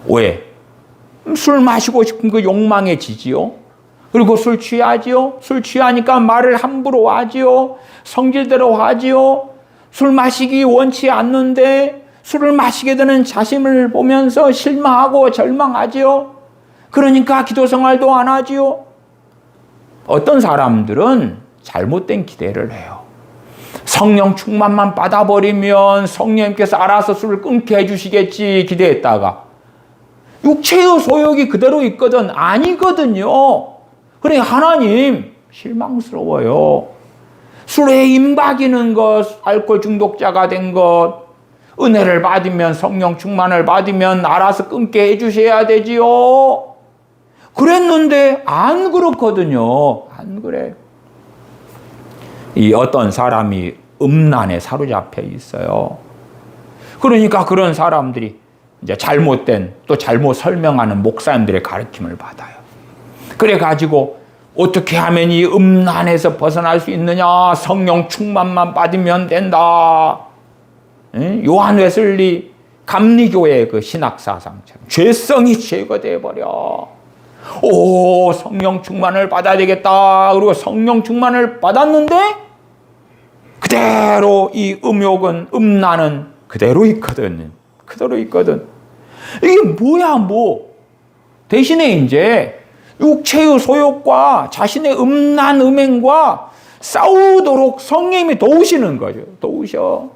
왜? 술 마시고 싶은 그 욕망에 지지요. 그리고 술 취하지요. 술 취하니까 말을 함부로 하지요. 성질대로 하지요. 술 마시기 원치 않는데 술을 마시게 되는 자신을 보면서 실망하고 절망하지요. 그러니까 기도 생활도 안 하지요. 어떤 사람들은 잘못된 기대를 해요. 성령 충만만 받아버리면 성령님께서 알아서 술을 끊게 해주시겠지 기대했다가 육체의 소욕이 그대로 있거든. 아니거든요. 그래, 하나님 실망스러워요. 술에 임박이는 것, 알코올 중독자가 된 것, 은혜를 받으면, 성령 충만을 받으면 알아서 끊게 해주셔야 되지요. 그랬는데 안 그렇거든요. 안 그래. 이 어떤 사람이 음란에 사로잡혀 있어요. 그러니까 그런 사람들이 이제 잘못된, 또 잘못 설명하는 목사님들의 가르침을 받아요. 그래가지고 어떻게 하면 이 음란에서 벗어날 수 있느냐? 성령 충만만 받으면 된다. 요한 웨슬리 감리교의 그 신학사상처럼 죄성이 제거돼버려. 오, 성령 충만을 받아야 되겠다. 그리고 성령 충만을 받았는데 그대로 이 음욕은, 음란은 그대로 있거든. 그대로 있거든. 이게 뭐야, 뭐. 대신에 이제 육체의 소욕과 자신의 음란 음행과 싸우도록 성령님이 도우시는 거죠. 도우셔.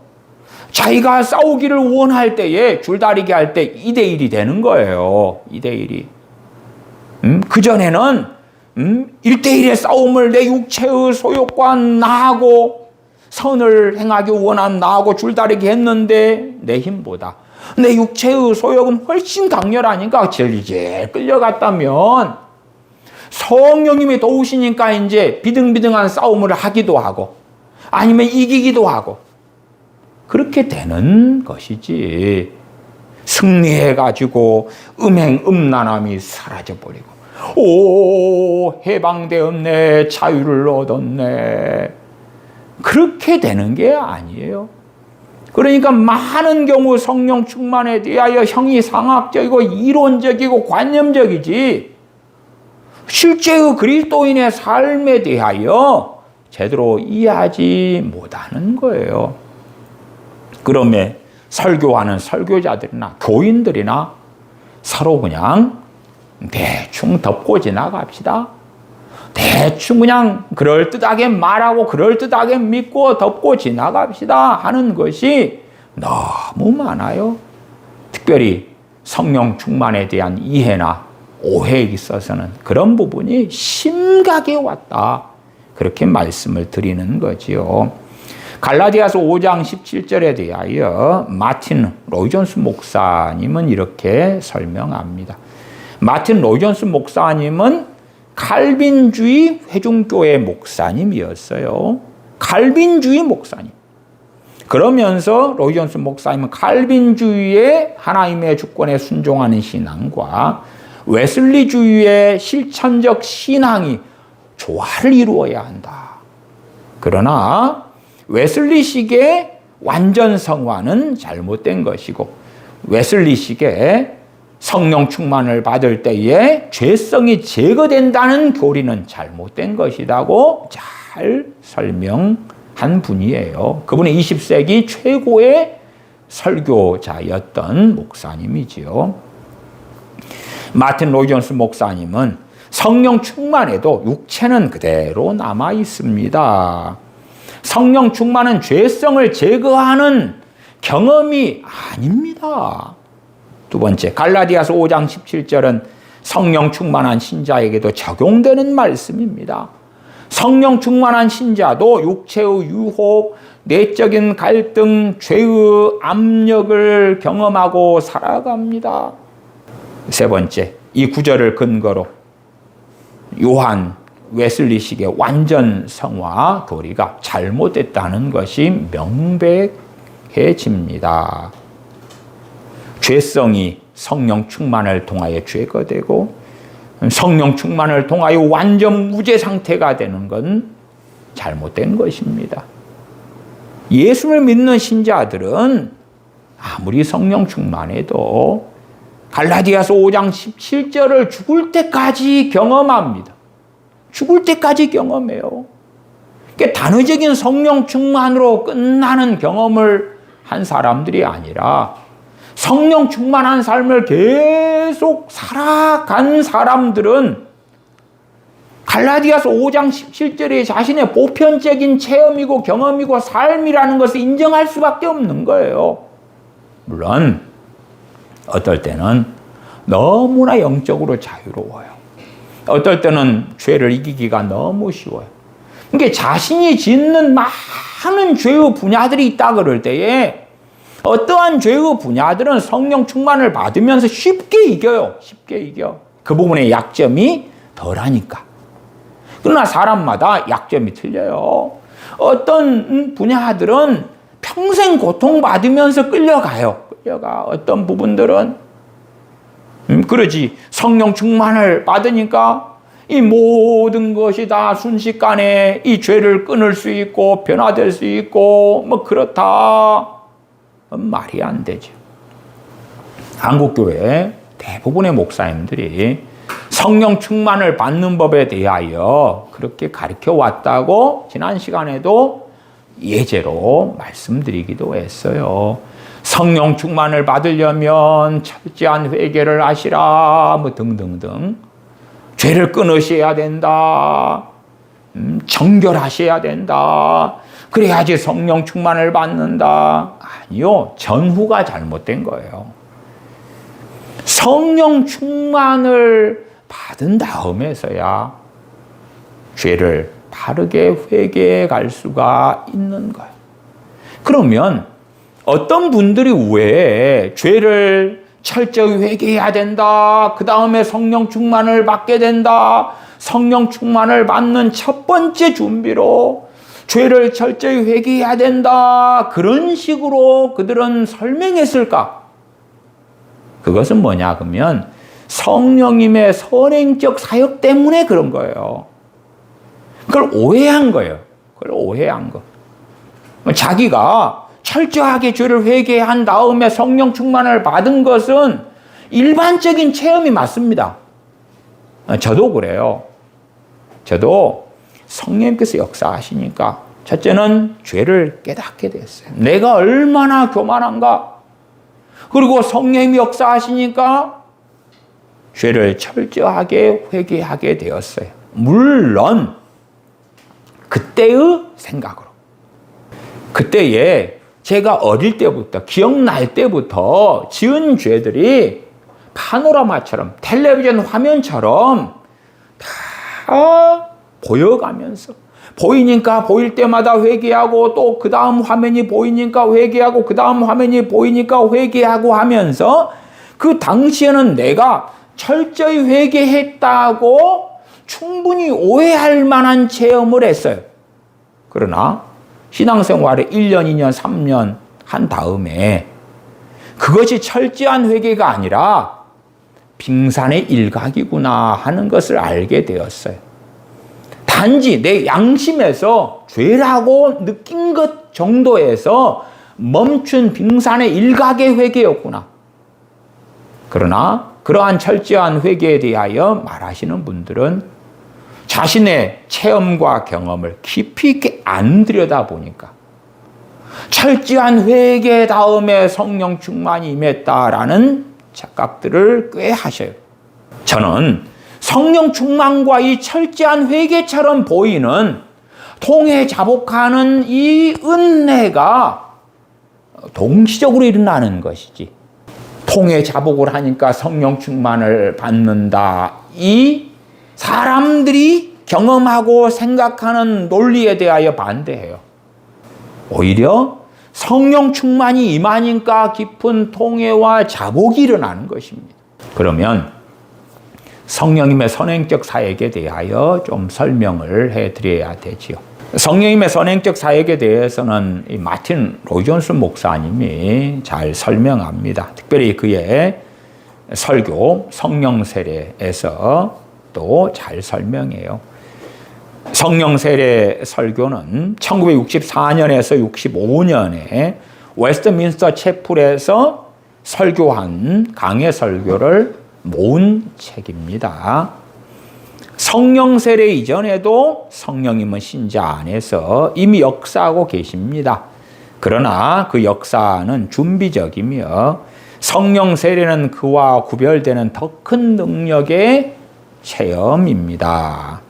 자기가 싸우기를 원할 때에 줄다리기 할 때 2대1이 되는 거예요. 2대1이. 그전에는 1대1의 싸움을 내 육체의 소욕과 나하고 선을 행하기 원한 나하고 줄다리기 했는데 내 힘보다 내 육체의 소욕은 훨씬 강렬하니까 질질 끌려갔다면 성령님이 도우시니까 이제 비등비등한 싸움을 하기도 하고 아니면 이기기도 하고 그렇게 되는 것이지. 승리해가지고 음란함이 사라져버리고 오 해방되었네 자유를 얻었네 그렇게 되는 게 아니에요. 그러니까 많은 경우 성령 충만에 대하여 형이상학적이고 이론적이고 관념적이지 실제의 그리스도인의 삶에 대하여 제대로 이해하지 못하는 거예요. 그러면 설교하는 설교자들이나 교인들이나 서로 그냥 대충 덮고 지나갑시다. 대충 그냥 그럴듯하게 말하고 그럴듯하게 믿고 덮고 지나갑시다 하는 것이 너무 많아요. 특별히 성령 충만에 대한 이해나 오해에 있어서는 그런 부분이 심각해 왔다. 그렇게 말씀을 드리는 거지요. 갈라디아서 5장 17절에 대하여 마틴 로이존스 목사님은 이렇게 설명합니다. 마틴 로이존스 목사님은 칼빈주의 회중교회 목사님이었어요. 칼빈주의 목사님. 그러면서 로이존스 목사님은 칼빈주의의 하나님의 주권에 순종하는 신앙과 웨슬리주의의 실천적 신앙이 조화를 이루어야 한다. 그러나 웨슬리식의 완전 성화는 잘못된 것이고 웨슬리식의 성령 충만을 받을 때에 죄성이 제거된다는 교리는 잘못된 것이라고 잘 설명한 분이에요. 그분은 20세기 최고의 설교자였던 목사님이지요. 마틴 로이존스 목사님은 성령 충만에도 육체는 그대로 남아 있습니다. 성령 충만은 죄성을 제거하는 경험이 아닙니다. 두 번째, 갈라디아서 5장 17절은 성령 충만한 신자에게도 적용되는 말씀입니다. 성령 충만한 신자도 육체의 유혹, 내적인 갈등, 죄의 압력을 경험하고 살아갑니다. 세 번째, 이 구절을 근거로 요한 웨슬리식의 완전 성화 교리가 잘못됐다는 것이 명백해집니다. 죄성이 성령 충만을 통하여 제거되고 성령 충만을 통하여 완전 무죄 상태가 되는 건 잘못된 것입니다. 예수를 믿는 신자들은 아무리 성령 충만해도 갈라디아서 5장 17절을 죽을 때까지 경험합니다. 죽을 때까지 경험해요. 그러니까 단회적인 성령 충만으로 끝나는 경험을 한 사람들이 아니라 성령 충만한 삶을 계속 살아간 사람들은 갈라디아서 5장 17절에 자신의 보편적인 체험이고 경험이고 삶이라는 것을 인정할 수밖에 없는 거예요. 물론 어떨 때는 너무나 영적으로 자유로워요. 어떨 때는 죄를 이기기가 너무 쉬워요. 그러니까 자신이 짓는 많은 죄의 분야들이 있다 그럴 때에 어떠한 죄의 분야들은 성령 충만을 받으면서 쉽게 이겨요. 쉽게 이겨. 그 부분의 약점이 덜하니까. 그러나 사람마다 약점이 틀려요. 어떤 분야들은 평생 고통받으면서 끌려가요. 끌려가. 어떤 부분들은 그러지. 성령 충만을 받으니까 이 모든 것이 다 순식간에 이 죄를 끊을 수 있고 변화될 수 있고 뭐 그렇다. 말이 안 되죠. 한국교회 대부분의 목사님들이 성령 충만을 받는 법에 대하여 그렇게 가르쳐 왔다고 지난 시간에도 예제로 말씀드리기도 했어요. 성령 충만을 받으려면 철저한 회개를 하시라 뭐 등등등. 죄를 끊으셔야 된다. 정결하셔야 된다. 그래야지 성령 충만을 받는다. 아니요. 전후가 잘못된 거예요. 성령 충만을 받은 다음에서야 죄를 바르게 회개해 갈 수가 있는 거예요. 그러면 어떤 분들이 왜 죄를 철저히 회개해야 된다. 그 다음에 성령 충만을 받게 된다. 성령 충만을 받는 첫 번째 준비로 죄를 철저히 회개해야 된다. 그런 식으로 그들은 설명했을까? 그것은 뭐냐 그러면 성령님의 선행적 사역 때문에 그런 거예요. 그걸 오해한 거예요. 그걸 오해한 거. 자기가 철저하게 죄를 회개한 다음에 성령 충만을 받은 것은 일반적인 체험이 맞습니다. 저도 그래요. 저도 성령님께서 역사하시니까 첫째는 죄를 깨닫게 됐어요. 내가 얼마나 교만한가. 그리고 성령님이 역사하시니까 죄를 철저하게 회개하게 되었어요. 물론 그때의 생각으로. 그때에 제가 어릴 때부터 기억날 때부터 지은 죄들이 파노라마처럼 텔레비전 화면처럼 다 보여가면서 보이니까 보일 때마다 회개하고 또 그 다음 화면이 보이니까 회개하고 그 다음 화면이 보이니까 회개하고 하면서 그 당시에는 내가 철저히 회개했다고 충분히 오해할 만한 체험을 했어요. 그러나 신앙생활을 1년, 2년, 3년 한 다음에 그것이 철저한 회개가 아니라 빙산의 일각이구나 하는 것을 알게 되었어요. 단지 내 양심에서 죄라고 느낀 것 정도에서 멈춘 빙산의 일각의 회개였구나. 그러나 그러한 철저한 회개에 대하여 말하시는 분들은 자신의 체험과 경험을 깊이 있게 안 들여다보니까 철저한 회개 다음에 성령 충만이 임했다라는 착각들을 꽤 하셔요. 저는 성령 충만과 이 철저한 회개처럼 보이는 통해 자복하는 이 은혜가 동시적으로 일어나는 것이지, 통해 자복을 하니까 성령 충만을 받는다, 이 사람들이 경험하고 생각하는 논리에 대하여 반대해요. 오히려 성령 충만이 임하니까 깊은 통해와 자복이 일어나는 것입니다. 그러면 성령님의 선행적 사역에 대하여 좀 설명을 해드려야 되지요. 성령님의 선행적 사역에 대해서는 이 마틴 로이존스 목사님이 잘 설명합니다. 특별히 그의 설교 성령 세례에서 또 잘 설명해요. 성령 세례 설교는 1964년에서 65년에 웨스트민스터 채플에서 설교한 강해 설교를 모은 책입니다. 성령 세례 이전에도 성령님은 신자 안에서 이미 역사하고 계십니다. 그러나 그 역사는 준비적이며 성령 세례는 그와 구별되는 더 큰 능력의 체험입니다.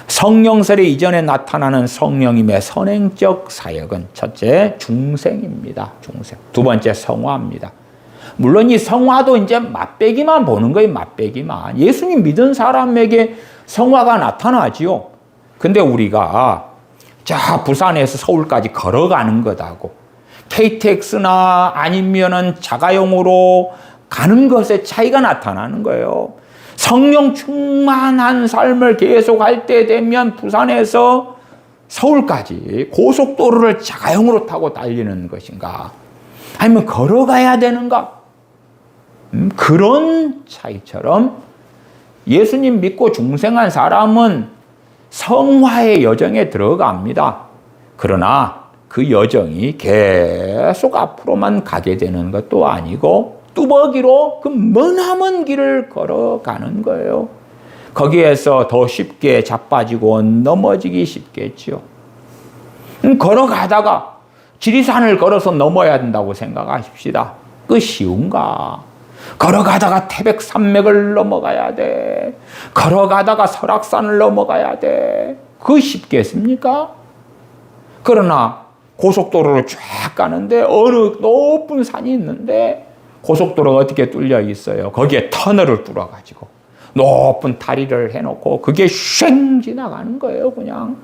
성령 세례 이전에 나타나는 성령님의 선행적 사역은 첫째, 중생입니다. 중생. 두 번째, 성화입니다. 물론 이 성화도 이제 맛배기만 보는 거예요. 맛배기만. 예수님 믿은 사람에게 성화가 나타나지요. 근데 우리가 자 부산에서 서울까지 걸어가는 것하고 KTX나 아니면은 자가용으로 가는 것에 차이가 나타나는 거예요. 성령 충만한 삶을 계속할 때 되면 부산에서 서울까지 고속도로를 자가용으로 타고 달리는 것인가? 아니면 걸어가야 되는가? 그런 차이처럼 예수님 믿고 중생한 사람은 성화의 여정에 들어갑니다. 그러나 그 여정이 계속 앞으로만 가게 되는 것도 아니고 뚜벅이로 그 머나먼 길을 걸어가는 거예요. 거기에서 더 쉽게 자빠지고 넘어지기 쉽겠죠. 걸어가다가 지리산을 걸어서 넘어야 된다고 생각하십시다. 그 쉬운가? 걸어가다가 태백산맥을 넘어가야 돼. 걸어가다가 설악산을 넘어가야 돼. 그거 쉽겠습니까? 그러나 고속도로를 쫙 가는데 어느 높은 산이 있는데 고속도로가 어떻게 뚫려 있어요? 거기에 터널을 뚫어가지고 높은 다리를 해놓고 그게 쉥 지나가는 거예요, 그냥.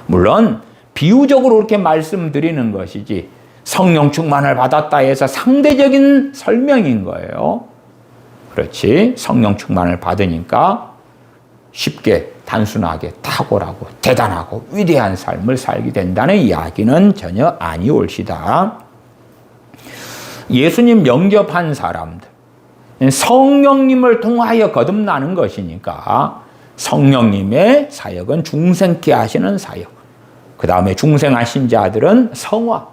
물론 비유적으로 그렇게 말씀드리는 것이지 성령 충만을 받았다 해서 상대적인 설명인 거예요. 그렇지. 성령 충만을 받으니까 쉽게 단순하게 탁월하고 대단하고 위대한 삶을 살게 된다는 이야기는 전혀 아니올시다. 예수님 영접한 사람들, 성령님을 통하여 거듭나는 것이니까 성령님의 사역은 중생케 하시는 사역, 그 다음에 중생하신 자들은 성화.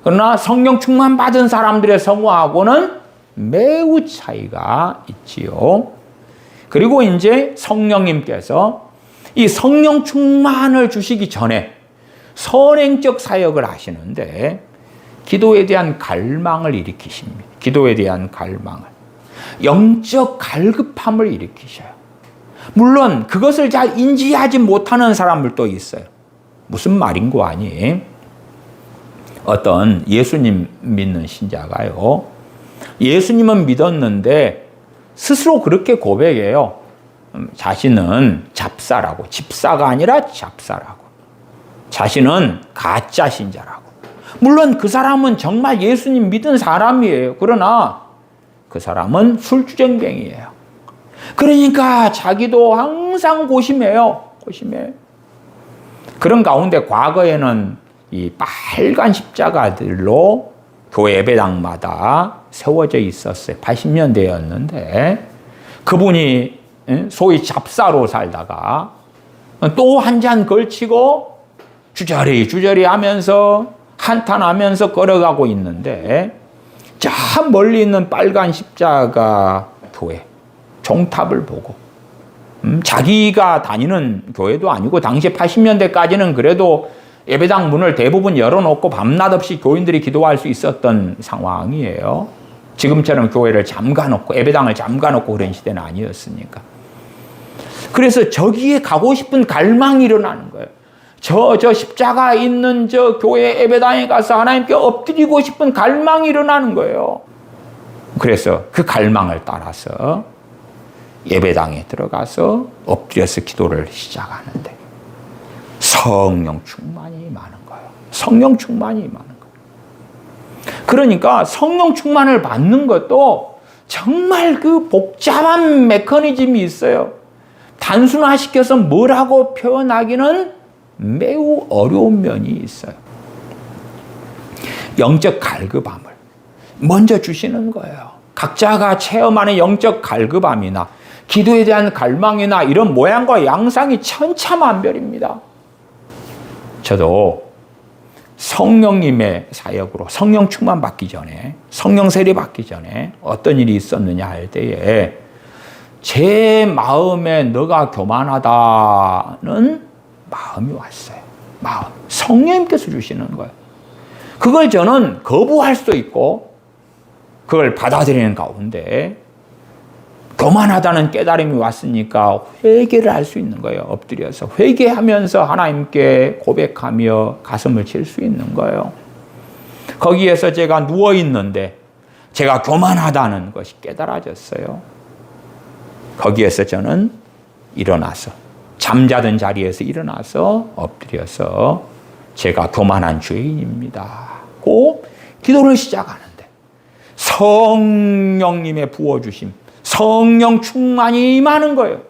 그러나 성령 충만 받은 사람들의 성화하고는 매우 차이가 있지요. 그리고 이제 성령님께서 이 성령 충만을 주시기 전에 선행적 사역을 하시는데 기도에 대한 갈망을 일으키십니다. 기도에 대한 갈망을. 영적 갈급함을 일으키셔요. 물론 그것을 잘 인지하지 못하는 사람들도 있어요. 무슨 말인고 하니? 어떤 예수님 믿는 신자가요. 예수님은 믿었는데 스스로 그렇게 고백해요. 자신은 잡사라고. 집사가 아니라 잡사라고. 자신은 가짜 신자라고. 물론 그 사람은 정말 예수님 믿은 사람이에요. 그러나 그 사람은 술주정뱅이에요. 그러니까 자기도 항상 고심해요. 고심해. 그런 가운데 과거에는 이 빨간 십자가들로 교회 예배당마다 세워져 있었어요. 80년대였는데 그분이 소위 잡사로 살다가 또 한 잔 걸치고 주저리 하면서 한탄하면서 걸어가고 있는데 저 멀리 있는 빨간 십자가 교회 종탑을 보고 자기가 다니는 교회도 아니고 당시 80년대까지는 그래도 예배당 문을 대부분 열어놓고 밤낮 없이 교인들이 기도할 수 있었던 상황이에요. 지금처럼 교회를 잠가놓고 예배당을 잠가놓고 그런 시대는 아니었으니까. 그래서 저기에 가고 싶은 갈망이 일어나는 거예요. 저 십자가 있는 저 교회 예배당에 가서 하나님께 엎드리고 싶은 갈망이 일어나는 거예요. 그래서 그 갈망을 따라서 예배당에 들어가서 엎드려서 기도를 시작하는데 성령 충만이 많은 거예요. 성령 충만이 많은 거예요. 그러니까 성령 충만을 받는 것도 정말 그 복잡한 메커니즘이 있어요. 단순화시켜서 뭐라고 표현하기는 매우 어려운 면이 있어요. 영적 갈급함을 먼저 주시는 거예요. 각자가 체험하는 영적 갈급함이나 기도에 대한 갈망이나 이런 모양과 양상이 천차만별입니다. 저도 성령님의 사역으로 성령 충만 받기 전에, 성령 세례 받기 전에 어떤 일이 있었느냐 할 때에 제 마음에 너가 교만하다는 마음이 왔어요. 마음. 성령님께서 주시는 거예요. 그걸 저는 거부할 수도 있고 그걸 받아들이는 가운데 교만하다는 깨달음이 왔으니까 회개를 할 수 있는 거예요. 엎드려서 회개하면서 하나님께 고백하며 가슴을 칠 수 있는 거예요. 거기에서 제가 누워있는데 제가 교만하다는 것이 깨달아졌어요. 거기에서 저는 일어나서 잠자던 자리에서 일어나서 엎드려서 제가 교만한 죄인입니다. 고 기도를 시작하는데 성령님의 부어주심, 성령 충만이 임하는 거예요.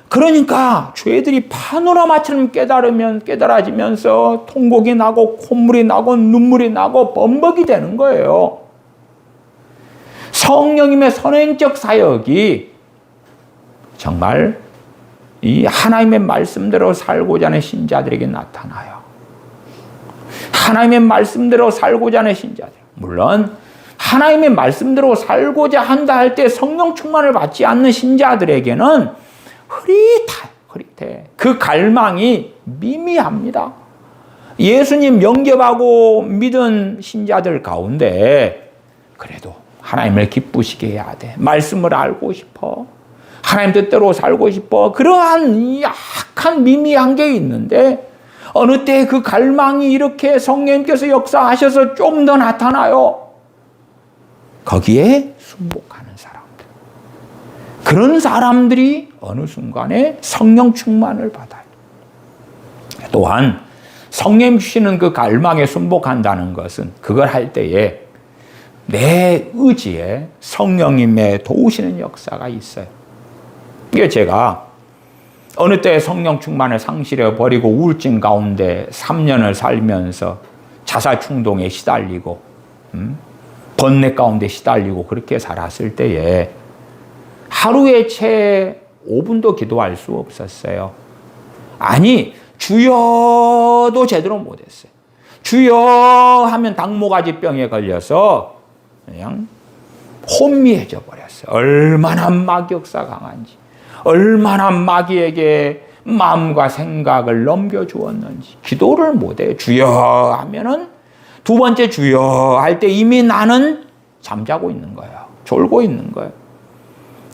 그러니까 죄들이 파노라마처럼 깨달아지면서 통곡이 나고 콧물이 나고 눈물이 나고 범벅이 되는 거예요. 성령님의 선행적 사역이 정말 이 하나님의 말씀대로 살고자 하는 신자들에게 나타나요. 하나님의 말씀대로 살고자 하는 신자들. 물론 하나님의 말씀대로 살고자 한다 할 때 성령 충만을 받지 않는 신자들에게는 흐릿해. 그 갈망이 미미합니다. 예수님 영접하고 믿은 신자들 가운데 그래도 하나님을 기쁘시게 해야 돼. 말씀을 알고 싶어. 하나님 뜻대로 살고 싶어. 그러한 약한 미미한 게 있는데 어느 때 그 갈망이 이렇게 성령님께서 역사하셔서 좀 더 나타나요. 거기에 순복하는 사람들. 그런 사람들이 어느 순간에 성령 충만을 받아요. 또한 성령 주시는 그 갈망에 순복한다는 것은 그걸 할 때에 내 의지에 성령님의 도우시는 역사가 있어요. 이게 제가 어느 때 성령 충만을 상실해 버리고 우울증 가운데 3년을 살면서 자살 충동에 시달리고 번뇌 가운데 시달리고 그렇게 살았을 때에 하루에 채 5분도 기도할 수 없었어요. 아니, 주여도 제대로 못했어요. 주여 하면 당모가지병에 걸려서 그냥 혼미해져 버렸어요. 얼마나 마귀 역사 강한지, 얼마나 마귀에게 마음과 생각을 넘겨주었는지. 기도를 못해. 주여 하면은 두 번째 주여 할 때 이미 나는 잠자고 있는 거예요. 졸고 있는 거예요.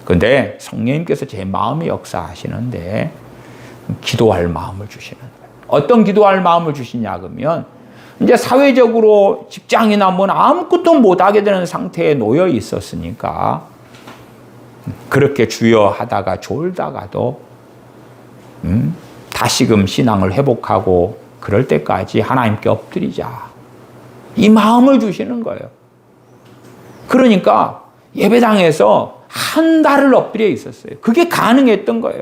근데 성령님께서 제 마음에 역사하시는데 기도할 마음을 주시는 거예요. 어떤 기도할 마음을 주시냐 그러면 이제 사회적으로 직장이나 뭐나 아무것도 못하게 되는 상태에 놓여 있었으니까 그렇게 주여 하다가 졸다가도 다시금 신앙을 회복하고 그럴 때까지 하나님께 엎드리자. 이 마음을 주시는 거예요. 그러니까 예배당에서 한 달을 엎드려 있었어요. 그게 가능했던 거예요.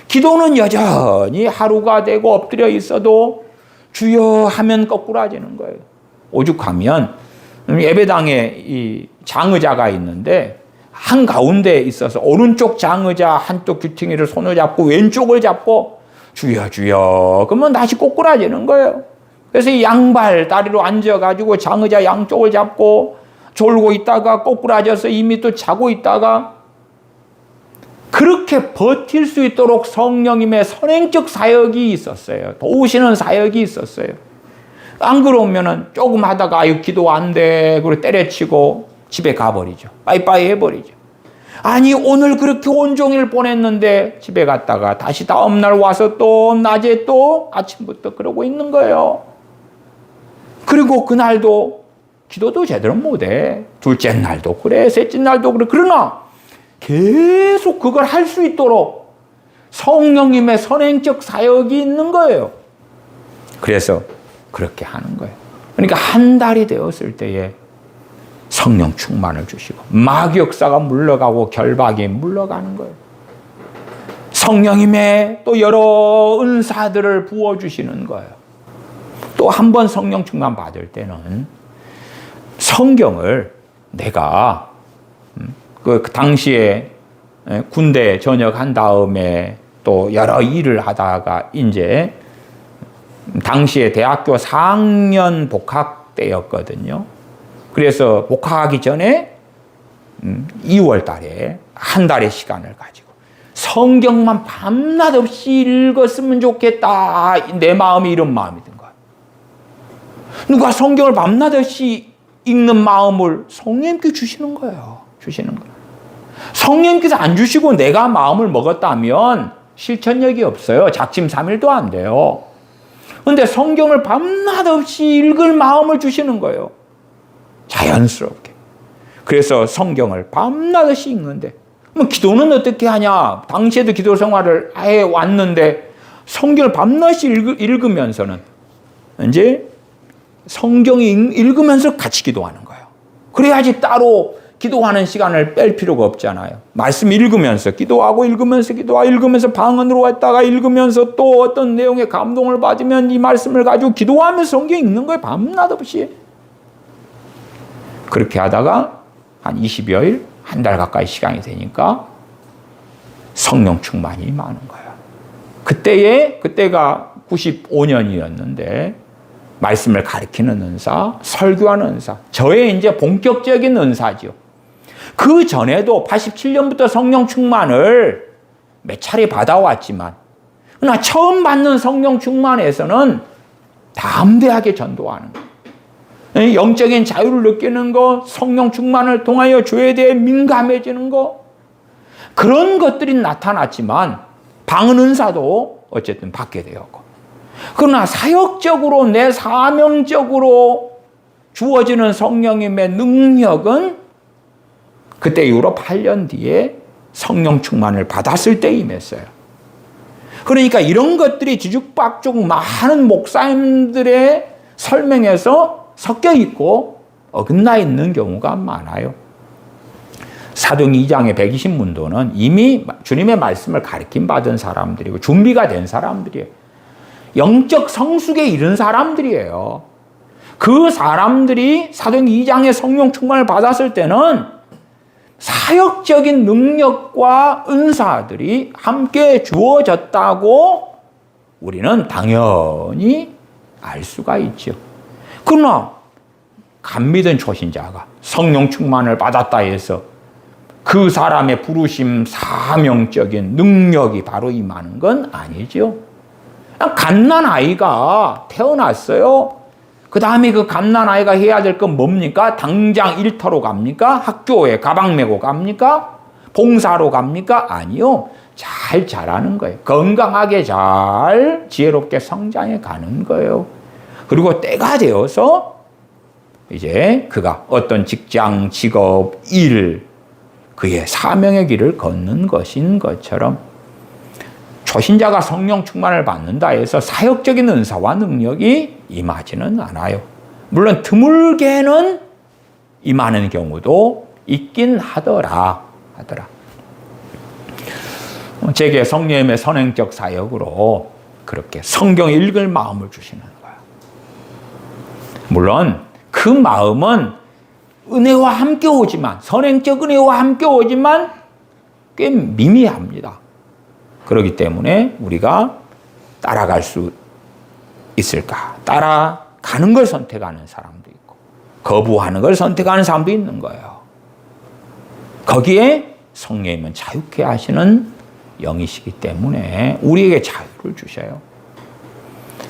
기도는 여전히 하루가 되고 엎드려 있어도 주여 하면 거꾸라지는 거예요. 오죽하면 예배당에 이 장의자가 있는데 한가운데 있어서 오른쪽 장의자 한쪽 귀퉁이를 손을 잡고 왼쪽을 잡고 주여 주여 그러면 다시 꼬꾸라지는 거예요. 그래서 이 양발 다리로 앉아가지고 장의자 양쪽을 잡고 졸고 있다가 꼬꾸라져서 이미 또 자고 있다가 그렇게 버틸 수 있도록 성령님의 선행적 사역이 있었어요. 도우시는 사역이 있었어요. 안 그러면은 조금 하다가 아유 기도 안 돼 그리고 때려치고 집에 가버리죠. 빠이빠이 해버리죠. 아니 오늘 그렇게 온종일 보냈는데 집에 갔다가 다시 다음날 와서 또 낮에 또 아침부터 그러고 있는 거예요. 그리고 그날도 기도도 제대로 못해. 둘째 날도 그래, 셋째 날도 그래. 그러나 계속 그걸 할 수 있도록 성령님의 선행적 사역이 있는 거예요. 그래서 그렇게 하는 거예요. 그러니까 한 달이 되었을 때에 성령 충만을 주시고 마귀 역사가 물러가고 결박이 물러가는 거예요. 성령님의 또 여러 은사들을 부어주시는 거예요. 또 한 번 성령 충만 받을 때는 성경을 내가 그 당시에 군대 전역한 다음에 또 여러 일을 하다가 이제 당시에 대학교 4학년 복학 때였거든요. 그래서 복학하기 전에 2월 달에 한 달의 시간을 가지고 성경만 밤낮 없이 읽었으면 좋겠다. 내 마음이 이런 마음이 든 거야. 누가 성경을 밤낮 없이 읽는 마음을 성령님께 주시는 거예요. 주시는 거예요. 성령님께서 안 주시고 내가 마음을 먹었다면 실천력이 없어요. 작심삼일도 안 돼요. 그런데 성경을 밤낮 없이 읽을 마음을 주시는 거예요. 자연스럽게. 그래서 성경을 밤낮 없이 읽는데 뭐 기도는 어떻게 하냐. 당시에도 기도 생활을 해 왔는데 성경을 밤낮이 읽으면서는 이제 성경이 읽으면서 같이 기도하는 거예요. 그래야지 따로 기도하는 시간을 뺄 필요가 없잖아요. 말씀 읽으면서 기도하고 읽으면서 기도하고 읽으면서 방언으로 왔다가 읽으면서 또 어떤 내용에 감동을 받으면 이 말씀을 가지고 기도하면서 성경 읽는 거예요. 밤낮 없이. 그렇게 하다가 한 20여일, 한 달 가까이 시간이 되니까 성령 충만이 많은 거예요. 그때가 95년이었는데 말씀을 가르치는 은사, 설교하는 은사, 저의 이제 본격적인 은사죠. 그 전에도 87년부터 성령 충만을 몇 차례 받아왔지만, 그러나 처음 받는 성령 충만에서는 담대하게 전도하는 거, 영적인 자유를 느끼는 거, 성령 충만을 통하여 죄에 대해 민감해지는 거, 그런 것들이 나타났지만 방언 은사도 어쨌든 받게 되었고, 그러나 사역적으로 내 사명적으로 주어지는 성령님의 능력은 그때 이후로 8년 뒤에 성령 충만을 받았을 때 임했어요. 그러니까 이런 것들이 뒤죽박죽 많은 목사님들의 설명에서 섞여 있고 어긋나 있는 경우가 많아요. 사도행 2장의 120문도는 이미 주님의 말씀을 가르침 받은 사람들이고 준비가 된 사람들이에요. 영적 성숙에 이른 사람들이에요. 그 사람들이 사도행 2장의 성령 충만을 받았을 때는 사역적인 능력과 은사들이 함께 주어졌다고 우리는 당연히 알 수가 있죠. 그러나 감미된 초신자가 성령 충만을 받았다 해서 그 사람의 부르심 사명적인 능력이 바로 임하는 건 아니죠. 갓난아이가 태어났어요. 그 다음에 그 갓난아이가 해야 될 건 뭡니까? 당장 일터로 갑니까? 학교에 가방 메고 갑니까? 봉사로 갑니까? 아니요. 잘 자라는 거예요. 건강하게 잘 지혜롭게 성장해 가는 거예요. 그리고 때가 되어서 이제 그가 어떤 직장, 직업, 일, 그의 사명의 길을 걷는 것인 것처럼 초신자가 성령 충만을 받는다 해서 사역적인 은사와 능력이 임하지는 않아요. 물론 드물게는 임하는 경우도 있긴 하더라. 제게 성령님의 선행적 사역으로 그렇게 성경 읽을 마음을 주시는 거야. 물론 그 마음은 은혜와 함께 오지만, 선행적 은혜와 함께 오지만 꽤 미미합니다. 그렇기 때문에 우리가 따라갈 수 있을까? 따라가는 걸 선택하는 사람도 있고 거부하는 걸 선택하는 사람도 있는 거예요. 거기에 성령님은 자유케 하시는 영이시기 때문에 우리에게 자유를 주셔요.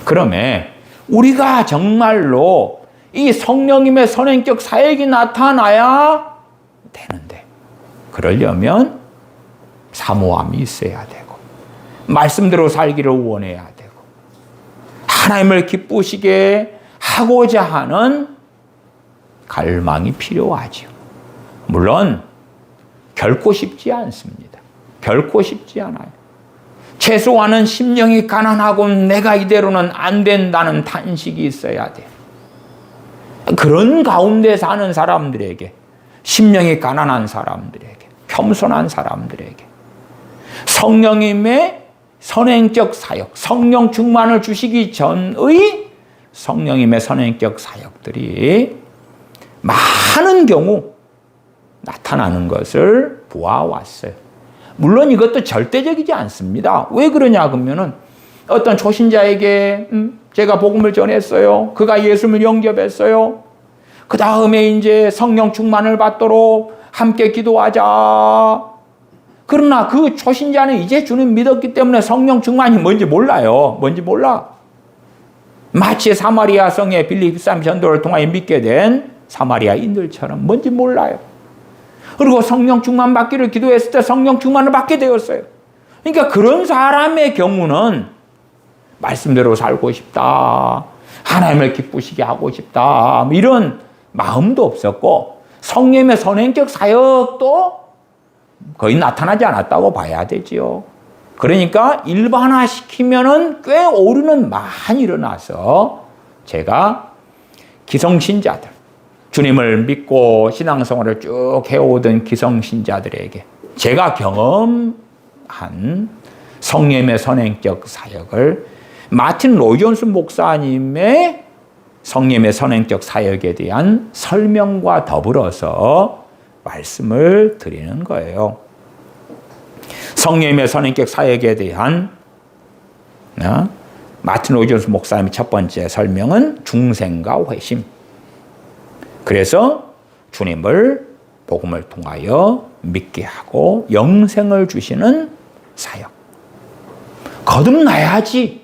그러면 우리가 정말로 이 성령님의 선행적 사역이 나타나야 되는데 그러려면 사모함이 있어야 되고 말씀대로 살기를 원해야 되고 하나님을 기쁘시게 하고자 하는 갈망이 필요하죠. 물론 결코 쉽지 않습니다. 결코 쉽지 않아요. 최소한은 심령이 가난하고 내가 이대로는 안 된다는 탄식이 있어야 돼요. 그런 가운데 사는 사람들에게, 심령이 가난한 사람들에게, 겸손한 사람들에게 성령님의 선행적 사역, 성령 충만을 주시기 전의 성령님의 선행적 사역들이 많은 경우 나타나는 것을 보아왔어요. 물론 이것도 절대적이지 않습니다. 왜 그러냐 그러면은 어떤 초신자에게 제가 복음을 전했어요. 그가 예수님을 영접했어요. 그 다음에 이제 성령 충만을 받도록 함께 기도하자. 그러나 그 초신자는 이제 주님 믿었기 때문에 성령 충만이 뭔지 몰라요. 뭔지 몰라. 마치 사마리아 성에 빌립 13 전도를 통하여 믿게 된 사마리아인들처럼 뭔지 몰라요. 그리고 성령 충만 받기를 기도했을 때 성령 충만을 받게 되었어요. 그러니까 그런 사람의 경우는 말씀대로 살고 싶다. 하나님을 기쁘시게 하고 싶다. 이런 마음도 없었고 성령의 선행적 사역도 거의 나타나지 않았다고 봐야 되지요. 그러니까 일반화시키면은 꽤 오류는 많이 일어나서 제가 기성신자들, 주님을 믿고 신앙생활을 쭉 해오던 기성신자들에게 제가 경험한 성령의 선행적 사역을 마틴 로이존스 목사님의 성령의 선행적 사역에 대한 설명과 더불어서 말씀을 드리는 거예요. 성령의 선행적 사역에 대한 마틴 로이존스 목사님의 첫 번째 설명은 중생과 회심. 그래서 주님을 복음을 통하여 믿게 하고 영생을 주시는 사역. 거듭나야지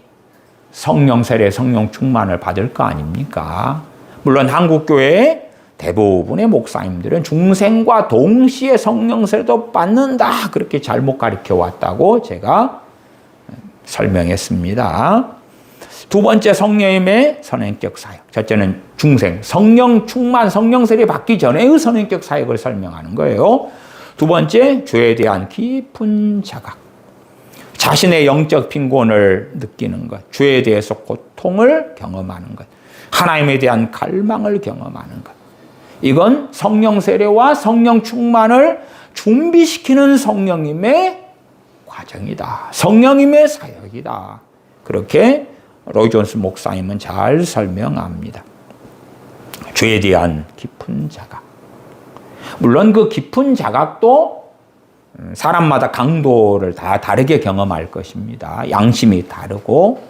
성령 세례, 성령 충만을 받을 거 아닙니까? 물론 한국교회의 대부분의 목사님들은 중생과 동시에 성령 세례도 받는다. 그렇게 잘못 가르쳐 왔다고 제가 설명했습니다. 두 번째 성령님의 선행적 사역. 첫째는 중생, 성령 충만, 성령 세례 받기 전에의 선행적 사역을 설명하는 거예요. 두 번째, 죄에 대한 깊은 자각. 자신의 영적 빈곤을 느끼는 것, 죄에 대해서 고통을 경험하는 것, 하나님에 대한 갈망을 경험하는 것. 이건 성령 세례와 성령 충만을 준비시키는 성령님의 과정이다. 성령님의 사역이다. 그렇게 로이 존스 목사님은 잘 설명합니다. 죄에 대한 깊은 자각. 물론 그 깊은 자각도 사람마다 강도를 다 다르게 경험할 것입니다. 양심이 다르고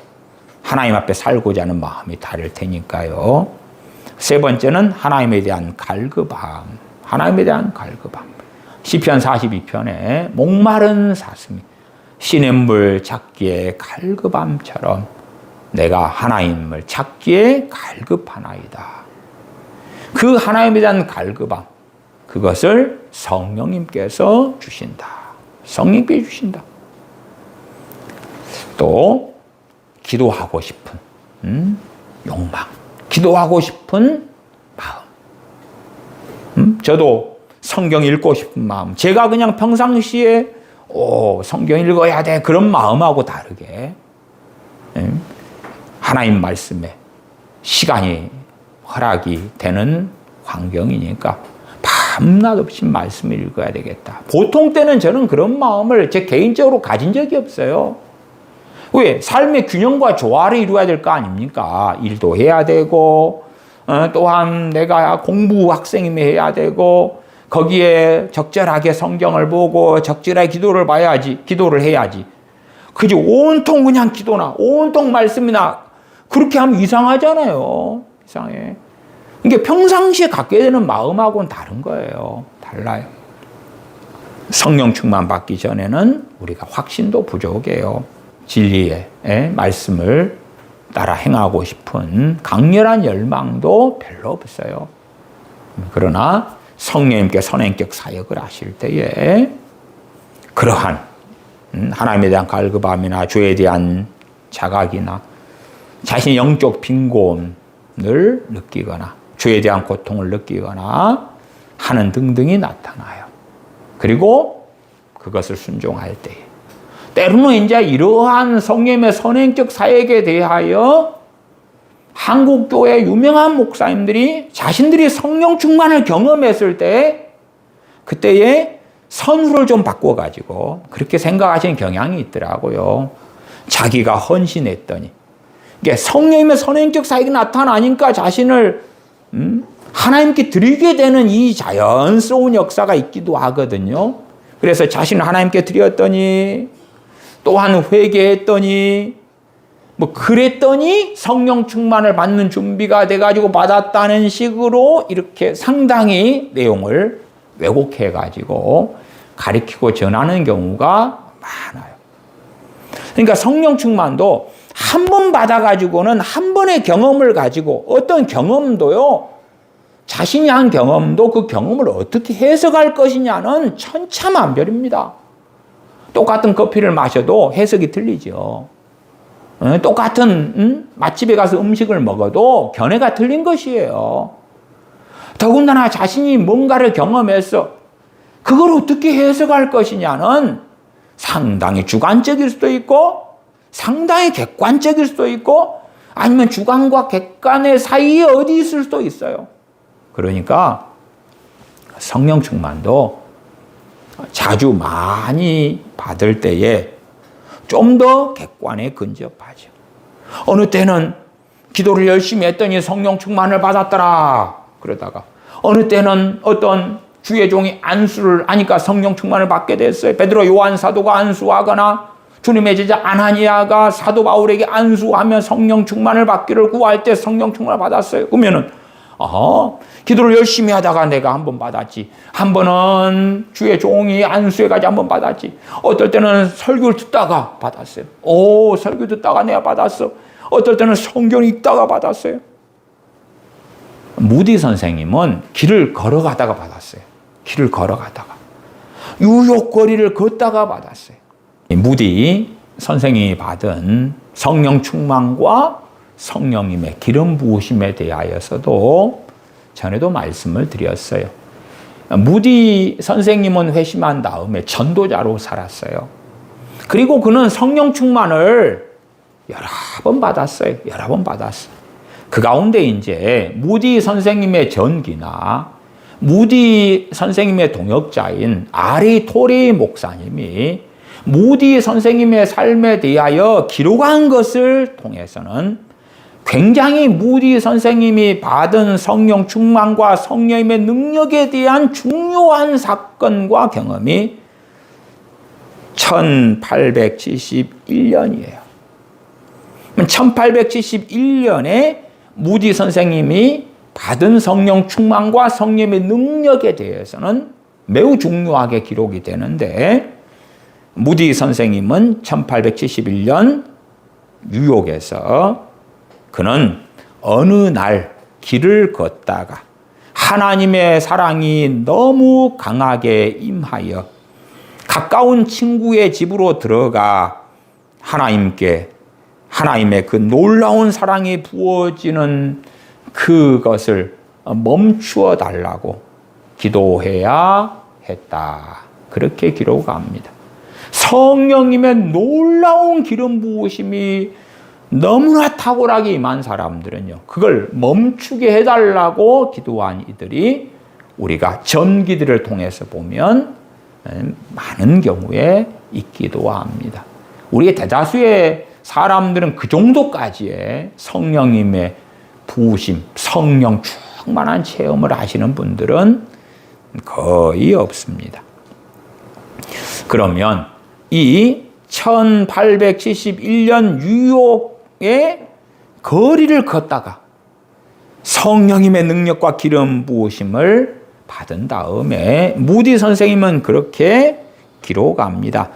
하나님 앞에 살고자 하는 마음이 다를 테니까요. 세 번째는 하나님에 대한 갈급함. 하나님에 대한 갈급함. 시편 42편에 목마른 사슴이 시냇물 찾기에 갈급함처럼 내가 하나님을 찾기에 갈급하나이다. 그 하나님에 대한 갈급함, 그것을 성령님께서 주신다. 성령님께 주신다. 또 기도하고 싶은 욕망, 기도하고 싶은 마음. 저도 성경 읽고 싶은 마음, 제가 그냥 평상시에 성경 읽어야 돼 그런 마음하고 다르게 하나님 말씀에 시간이 허락이 되는 환경이니까 밤낮 없이 말씀을 읽어야 되겠다. 보통 때는 저는 그런 마음을 제 개인적으로 가진 적이 없어요. 왜? 삶의 균형과 조화를 이루어야 될 거 아닙니까? 일도 해야 되고 또한 내가 공부 학생이면 해야 되고 거기에 적절하게 성경을 보고 적절하게 기도를 해야지. 그지 온통 그냥 기도나 온통 말씀이나 그렇게 하면 이상하잖아요. 이상해. 이게 평상시에 갖게 되는 마음하고는 다른 거예요. 달라요. 성령 충만 받기 전에는 우리가 확신도 부족해요. 진리의 말씀을 따라 행하고 싶은 강렬한 열망도 별로 없어요. 그러나 성령님께 선행적 사역을 하실 때에 그러한 하나님에 대한 갈급함이나 죄에 대한 자각이나 자신의 영적 빈곤을 느끼거나 죄에 대한 고통을 느끼거나 하는 등등이 나타나요. 그리고 그것을 순종할 때에 때로는 이제 이러한 성령의 선행적 사역에 대하여 한국교회 유명한 목사님들이 자신들이 성령 충만을 경험했을 때 그때에 선후를 좀 바꿔가지고 그렇게 생각하시는 경향이 있더라고요. 자기가 헌신했더니 이게 성령님의 선행적 사역이 나타나니까 자신을 하나님께 드리게 되는 이 자연스러운 역사가 있기도 하거든요. 그래서 자신을 하나님께 드렸더니 또한 회개했더니 그랬더니 성령 충만을 받는 준비가 돼가지고 받았다는 식으로 이렇게 상당히 내용을 왜곡해가지고 가리키고 전하는 경우가 많아요. 그러니까 성령 충만도 한 번 받아가지고는 한 번의 경험을 가지고 어떤 경험도요, 자신이 한 경험도 그 경험을 어떻게 해석할 것이냐는 천차만별입니다. 똑같은 커피를 마셔도 해석이 틀리죠. 똑같은 맛집에 가서 음식을 먹어도 견해가 틀린 것이에요. 더군다나 자신이 뭔가를 경험해서 그걸 어떻게 해석할 것이냐는 상당히 주관적일 수도 있고 상당히 객관적일 수도 있고 아니면 주관과 객관의 사이에 어디 있을 수도 있어요. 그러니까 성령 충만도 자주 많이 받을 때에 좀 더 객관에 근접하죠. 어느 때는 기도를 열심히 했더니 성령 충만을 받았더라. 그러다가 어느 때는 어떤 주의 종이 안수를 하니까 성령 충만을 받게 됐어요. 베드로 요한 사도가 안수하거나 주님의 제자 아나니아가 사도 바울에게 안수하며 성령 충만을 받기를 구할 때 성령 충만을 받았어요. 그러면은 기도를 열심히 하다가 내가 한 번 받았지. 한 번은 주의 종이 안수해가지고 한 번 받았지. 어떨 때는 설교를 듣다가 받았어요. 설교 듣다가 내가 받았어. 어떨 때는 성경 읽다가 받았어요. 무디 선생님은 길을 걸어가다가 받았어요. 길을 걸어가다가. 유혹거리를 걷다가 받았어요. 무디 선생님이 받은 성령 충만과 성령님의 기름 부으심에 대하여서도 전에도 말씀을 드렸어요. 무디 선생님은 회심한 다음에 전도자로 살았어요. 그리고 그는 성령 충만을 여러 번 받았어요. 여러 번 받았어요. 그 가운데 이제 무디 선생님의 전기나 무디 선생님의 동역자인 아리 토리 목사님이 무디 선생님의 삶에 대하여 기록한 것을 통해서는 굉장히 무디 선생님이 받은 성령 충만과 성령님의 능력에 대한 중요한 사건과 경험이 1871년이에요. 1871년에 무디 선생님이 받은 성령 충만과 성령의 능력에 대해서는 매우 중요하게 기록이 되는데, 무디 선생님은 1871년 뉴욕에서 그는 어느 날 길을 걷다가 하나님의 사랑이 너무 강하게 임하여 가까운 친구의 집으로 들어가 하나님의 그 놀라운 사랑이 부어지는 그것을 멈추어 달라고 기도해야 했다. 그렇게 기록합니다. 성령님의 놀라운 기름 부으심이 너무나 탁월하게 임한 사람들은요, 그걸 멈추게 해달라고 기도한 이들이 우리가 전기들을 통해서 보면 많은 경우에 있기도 합니다. 우리의 대다수의 사람들은 그 정도까지의 성령님의 부으심, 성령 충만한 체험을 하시는 분들은 거의 없습니다. 그러면 이 1871년 뉴욕의 거리를 걷다가 성령님의 능력과 기름 부으심을 받은 다음에 무디 선생님은 그렇게 기록합니다.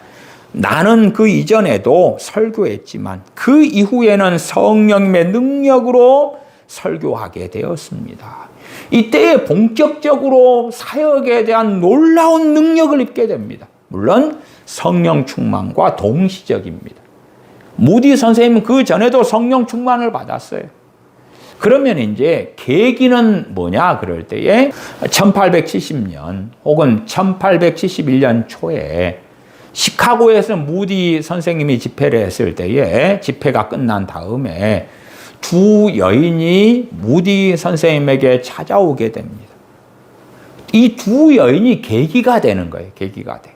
나는 그 이전에도 설교했지만 그 이후에는 성령님의 능력으로 설교하게 되었습니다. 이때에 본격적으로 사역에 대한 놀라운 능력을 입게 됩니다. 물론 성령 충만과 동시적입니다. 무디 선생님은 그 전에도 성령 충만을 받았어요. 그러면 이제 계기는 뭐냐 그럴 때에 1870년 혹은 1871년 초에 시카고에서 무디 선생님이 집회를 했을 때에 집회가 끝난 다음에 두 여인이 무디 선생님에게 찾아오게 됩니다. 이 두 여인이 계기가 되는 거예요. 계기가 돼.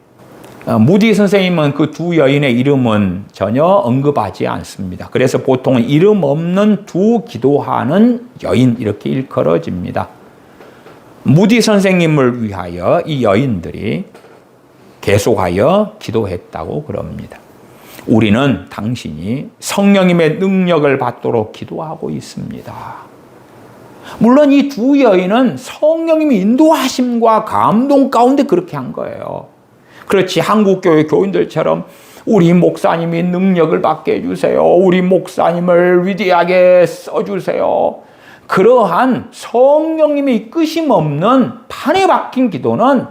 무디 선생님은 그 두 여인의 이름은 전혀 언급하지 않습니다. 그래서 보통은 이름 없는 두 기도하는 여인 이렇게 일컬어집니다. 무디 선생님을 위하여 이 여인들이 계속하여 기도했다고 그럽니다. 우리는 당신이 성령님의 능력을 받도록 기도하고 있습니다. 물론 이 두 여인은 성령님의 인도하심과 감동 가운데 그렇게 한 거예요. 그렇지 한국교회 교인들처럼 우리 목사님이 능력을 받게 해주세요. 우리 목사님을 위대하게 써주세요. 그러한 성령님의 이끄심 없는 판에 박힌 기도는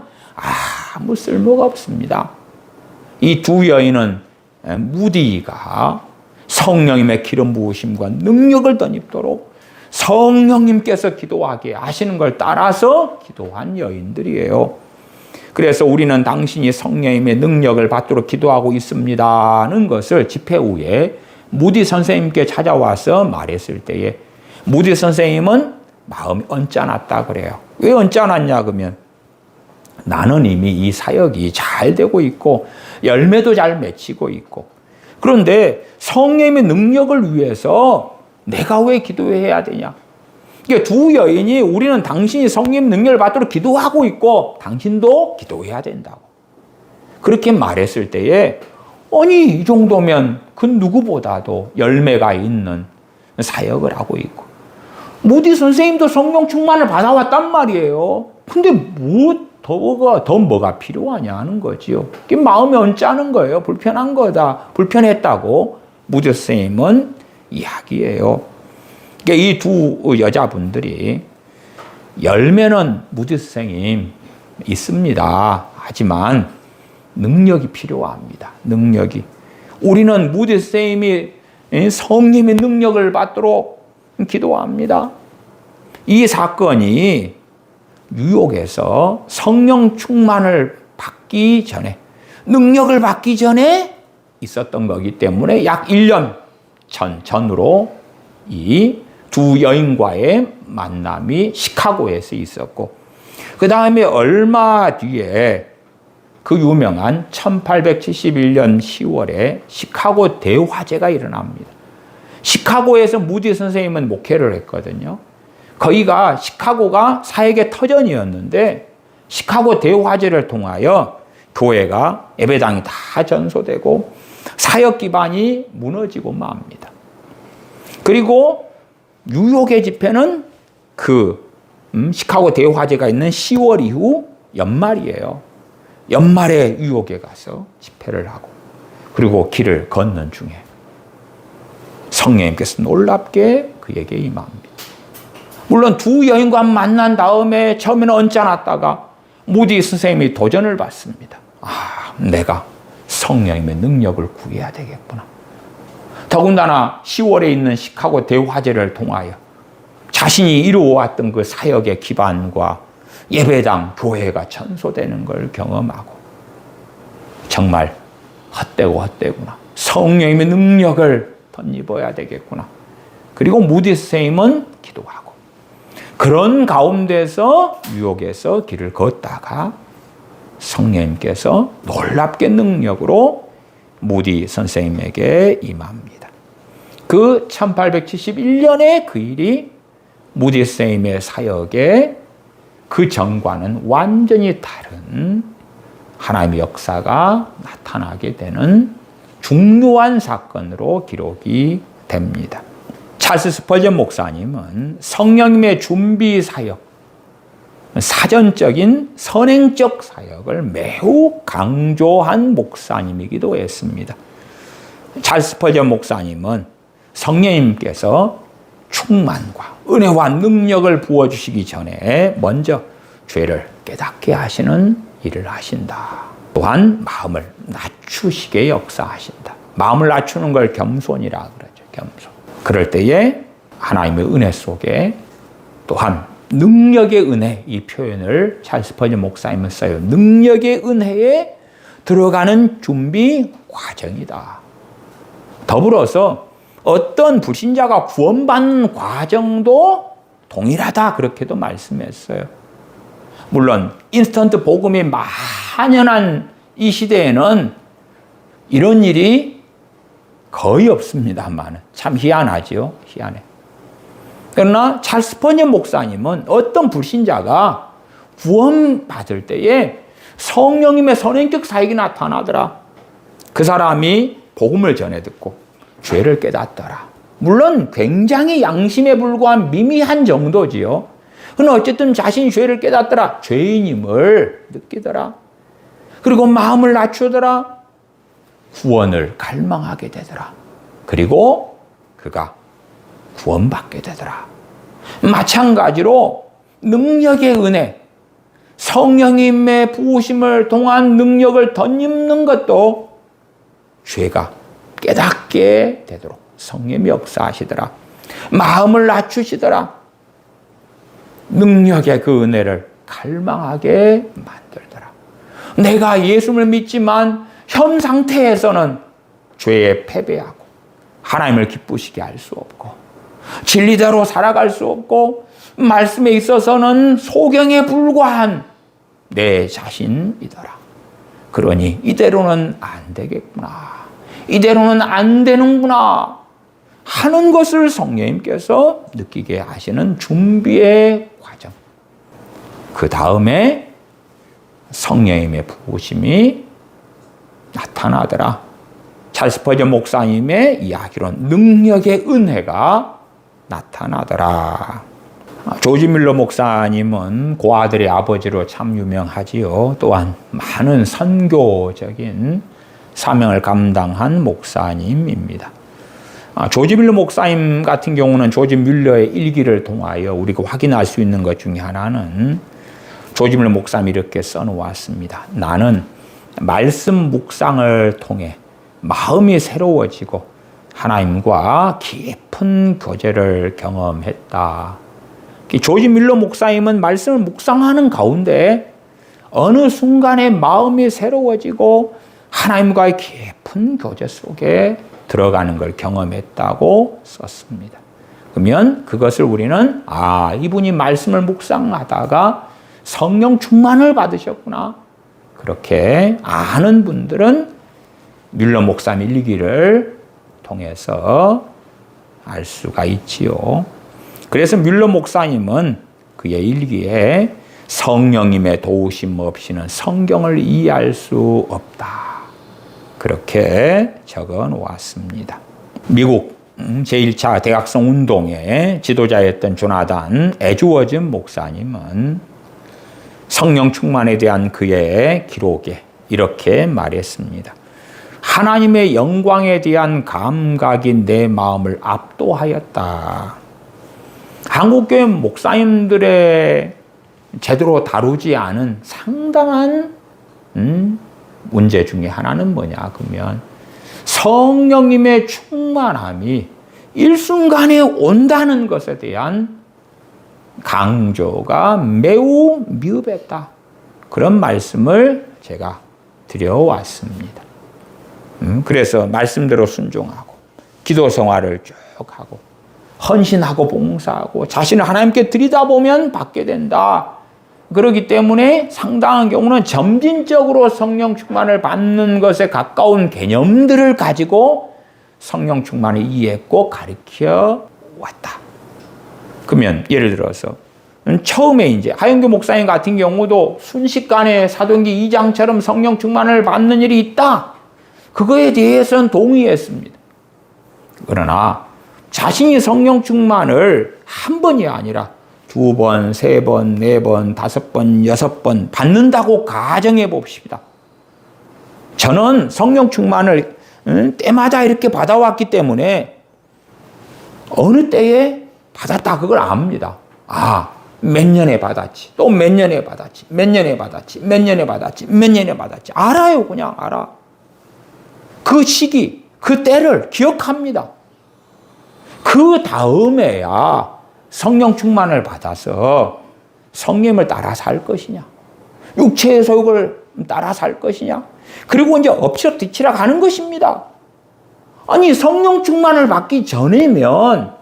아무 쓸모가 없습니다. 이 두 여인은 무디가 성령님의 기름 부으심과 능력을 덧입도록 성령님께서 기도하게 하시는 걸 따라서 기도한 여인들이에요. 그래서 우리는 당신이 성령님의 능력을 받도록 기도하고 있습니다는 것을 집회 후에 무디 선생님께 찾아와서 말했을 때에 무디 선생님은 마음이 언짢았다 그래요. 왜 언짢았냐 그러면 나는 이미 이 사역이 잘 되고 있고 열매도 잘 맺히고 있고 그런데 성령님의 능력을 위해서 내가 왜 기도해야 되냐. 그러니까 두 여인이 우리는 당신이 성령 능력을 받도록 기도하고 있고 당신도 기도해야 된다고 그렇게 말했을 때에 아니 이 정도면 그 누구보다도 열매가 있는 사역을 하고 있고 무디 선생님도 성령 충만을 받아왔단 말이에요. 근데 뭐가 필요하냐 하는 거지요. 마음이 언짢은 거예요. 불편한 거다. 불편했다고 무디 선생님은 이야기해요. 이 두 여자분들이 열매는 무디 선생님 있습니다. 하지만 능력이 필요합니다. 능력이. 우리는 무디 선생님이 성령의 능력을 받도록 기도합니다. 이 사건이 뉴욕에서 성령 충만을 받기 전에, 능력을 받기 전에 있었던 거기 때문에 약 1년 전으로 이 두 여인과의 만남이 시카고에서 있었고, 그 다음에 얼마 뒤에 그 유명한 1871년 10월에 시카고 대화재가 일어납니다. 시카고에서 무디 선생님은 목회를 했거든요. 거기가 시카고가 사역의 터전이었는데 시카고 대화재를 통하여 교회가 예배당이 다 전소되고 사역 기반이 무너지고 맙니다. 그리고 뉴욕의 집회는 그 시카고 대화재가 있는 10월 이후 연말이에요. 연말에 뉴욕에 가서 집회를 하고, 그리고 길을 걷는 중에 성령님께서 놀랍게 그에게 임합니다. 물론 두 여인과 만난 다음에 처음에는 언짢았다가 무디 선생님이 도전을 받습니다. 내가 성령님의 능력을 구해야 되겠구나. 더군다나 10월에 있는 시카고 대화재를 통하여 자신이 이루어왔던 그 사역의 기반과 예배당, 교회가 전소되는 걸 경험하고, 정말 헛되구나. 성령님의 능력을 덧입어야 되겠구나. 그리고 무디 선생님은 기도하고, 그런 가운데서 뉴욕에서 길을 걷다가 성령님께서 놀랍게 능력으로 무디 선생님에게 임합니다. 그 1871년에 그 일이 무디 선생님의 사역의 그 전과는 완전히 다른 하나님의 역사가 나타나게 되는 중요한 사건으로 기록이 됩니다. 찰스 스펄전 목사님은 성령님의 준비 사역, 사전적인 선행적 사역을 매우 강조한 목사님이기도 했습니다. 찰스 스펄전 목사님은 성령님께서 충만과 은혜와 능력을 부어주시기 전에 먼저 죄를 깨닫게 하시는 일을 하신다. 또한 마음을 낮추시게 역사하신다. 마음을 낮추는 걸 겸손이라 그러죠. 겸손. 그럴 때에 하나님의 은혜 속에 또한 능력의 은혜, 이 표현을 찰스 스펄전 목사님은 써요. 능력의 은혜에 들어가는 준비 과정이다. 더불어서 어떤 불신자가 구원받는 과정도 동일하다, 그렇게도 말씀했어요. 물론 인스턴트 복음이 만연한 이 시대에는 이런 일이 거의 없습니다만 참 희한하지요. 희한해. 그러나 찰스 스펄전 목사님은 어떤 불신자가 구원받을 때에 성령님의 선행적 사역이 나타나더라. 그 사람이 복음을 전해 듣고 죄를 깨닫더라. 물론 굉장히 양심에 불과한 미미한 정도지요. 그러나 어쨌든 자신이 죄를 깨닫더라. 죄인임을 느끼더라. 그리고 마음을 낮추더라. 구원을 갈망하게 되더라. 그리고 그가 구원받게 되더라. 마찬가지로 능력의 은혜, 성령님의 부으심을 통한 능력을 덧입는 것도 죄가 깨닫게 되도록 성령님이 역사하시더라. 마음을 낮추시더라. 능력의 그 은혜를 갈망하게 만들더라. 내가 예수를 믿지만 현 상태에서는 죄에 패배하고 하나님을 기쁘시게 할 수 없고 진리대로 살아갈 수 없고 말씀에 있어서는 소경에 불과한 내 자신이더라. 그러니 이대로는 안 되겠구나. 이대로는 안 되는구나 하는 것을 성령님께서 느끼게 하시는 준비의 과정. 그 다음에 성령님의 부으심이 나타나더라. 찰스 스펄전 목사님의 이야기로는 능력의 은혜가 나타나더라. 조지 밀러 목사님은 고아들의 아버지로 참 유명하지요. 또한 많은 선교적인 사명을 감당한 목사님입니다. 조지 밀러 목사님 같은 경우는 조지 밀러의 일기를 통하여 우리가 확인할 수 있는 것 중에 하나는 조지 밀러 목사님이 이렇게 써놓았습니다. 나는 말씀 묵상을 통해 마음이 새로워지고 하나님과 깊은 교제를 경험했다. 조지 밀러 목사님은 말씀을 묵상하는 가운데 어느 순간에 마음이 새로워지고 하나님과의 깊은 교제 속에 들어가는 걸 경험했다고 썼습니다. 그러면 그것을 우리는 이분이 말씀을 묵상하다가 성령 충만을 받으셨구나. 그렇게 아는 분들은 뮬러 목사님 일기를 통해서 알 수가 있지요. 그래서 뮬러 목사님은 그의 일기에 성령님의 도우심 없이는 성경을 이해할 수 없다. 그렇게 적어 놓았습니다. 미국 제1차 대각성 운동의 지도자였던 조나단 에즈워즈 목사님은 성령 충만에 대한 그의 기록에 이렇게 말했습니다. 하나님의 영광에 대한 감각이 내 마음을 압도하였다. 한국교회 목사님들의 제대로 다루지 않은 상당한 문제 중에 하나는 뭐냐 그러면 성령님의 충만함이 일순간에 온다는 것에 대한 강조가 매우 미흡했다. 그런 말씀을 제가 드려왔습니다. 그래서 말씀대로 순종하고 기도 생활을 쭉 하고 헌신하고 봉사하고 자신을 하나님께 드리다 보면 받게 된다. 그렇기 때문에 상당한 경우는 점진적으로 성령 충만을 받는 것에 가까운 개념들을 가지고 성령 충만을 이해했고 가르쳐 왔다. 그러면 예를 들어서 처음에 이제 하영규 목사님 같은 경우도 순식간에 사도행전 2장처럼 성령 충만을 받는 일이 있다. 그거에 대해서는 동의했습니다. 그러나 자신이 성령 충만을 한 번이 아니라 2번, 3번, 4번, 5번, 6번 받는다고 가정해 봅시다. 저는 성령 충만을 때마다 이렇게 받아왔기 때문에 어느 때에 받았다 그걸 압니다. 몇 년에 받았지, 또 몇 년에 받았지, 몇 년에 받았지, 몇 년에 받았지, 몇 년에 받았지. 알아요, 그냥 알아. 그 시기, 그 때를 기억합니다. 그 다음에야 성령 충만을 받아서 성령을 따라 살 것이냐, 육체의 소욕을 따라 살 것이냐, 그리고 이제 엎치락뒤치락 하는 것입니다. 아니 성령 충만을 받기 전에면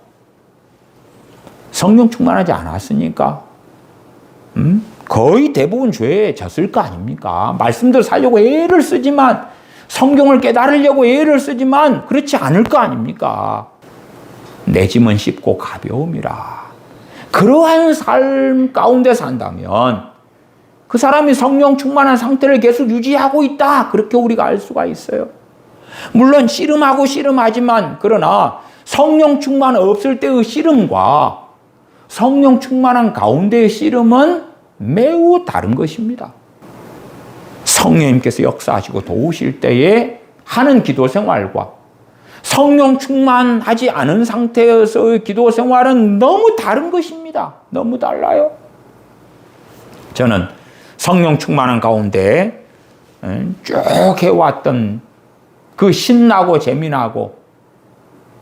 성령 충만하지 않았으니까 거의 대부분 죄에 졌을 거 아닙니까? 말씀대로 살려고 애를 쓰지만, 성경을 깨달으려고 애를 쓰지만 그렇지 않을 거 아닙니까? 내 짐은 쉽고 가벼움이라. 그러한 삶 가운데 산다면 그 사람이 성령 충만한 상태를 계속 유지하고 있다. 그렇게 우리가 알 수가 있어요. 물론 씨름하고 씨름하지만, 그러나 성령 충만 없을 때의 씨름과 성령 충만한 가운데의 씨름은 매우 다른 것입니다. 성령님께서 역사하시고 도우실 때에 하는 기도 생활과 성령 충만하지 않은 상태에서의 기도 생활은 너무 다른 것입니다. 너무 달라요. 저는 성령 충만한 가운데 쭉 해왔던 그 신나고 재미나고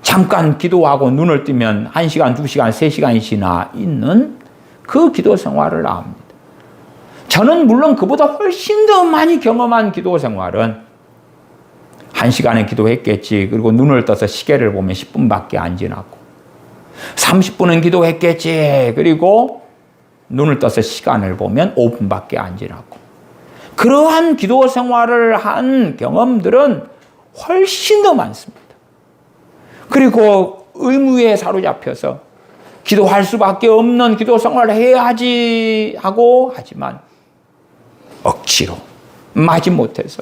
잠깐 기도하고 눈을 뜨면 1시간, 2시간, 3시간이 지나 있는 그 기도 생활을 압니다. 저는 물론 그보다 훨씬 더 많이 경험한 기도 생활은 1시간에 기도했겠지. 그리고 눈을 떠서 시계를 보면 10분밖에 안 지났고, 30분은 기도했겠지. 그리고 눈을 떠서 시간을 보면 5분밖에 안 지났고, 그러한 기도 생활을 한 경험들은 훨씬 더 많습니다. 그리고 의무에 사로잡혀서 기도할 수밖에 없는 기도 생활을 해야지 하고 하지만 억지로 마지못해서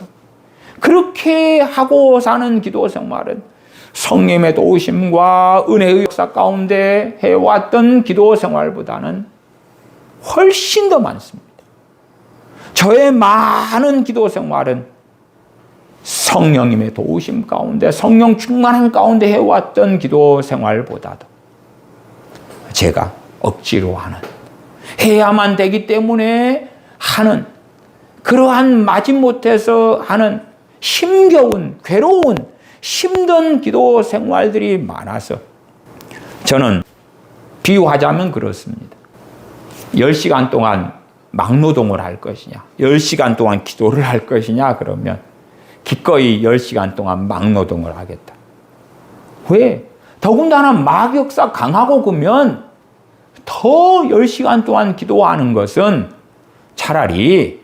그렇게 하고 사는 기도 생활은 성령의 도우심과 은혜의 역사 가운데 해왔던 기도 생활보다는 훨씬 더 많습니다. 저의 많은 기도 생활은 성령님의 도우심 가운데, 성령 충만한 가운데 해왔던 기도 생활보다도 제가 억지로 하는, 해야만 되기 때문에 하는, 그러한 마지못해서 하는 힘겨운, 괴로운, 힘든 기도 생활들이 많아서 저는 비유하자면 그렇습니다. 10시간 동안 막노동을 할 것이냐, 10시간 동안 기도를 할 것이냐 그러면 기꺼이 10시간 동안 막노동을 하겠다. 왜? 더군다나 마격사 강하고 그러면 더 10시간 동안 기도하는 것은 차라리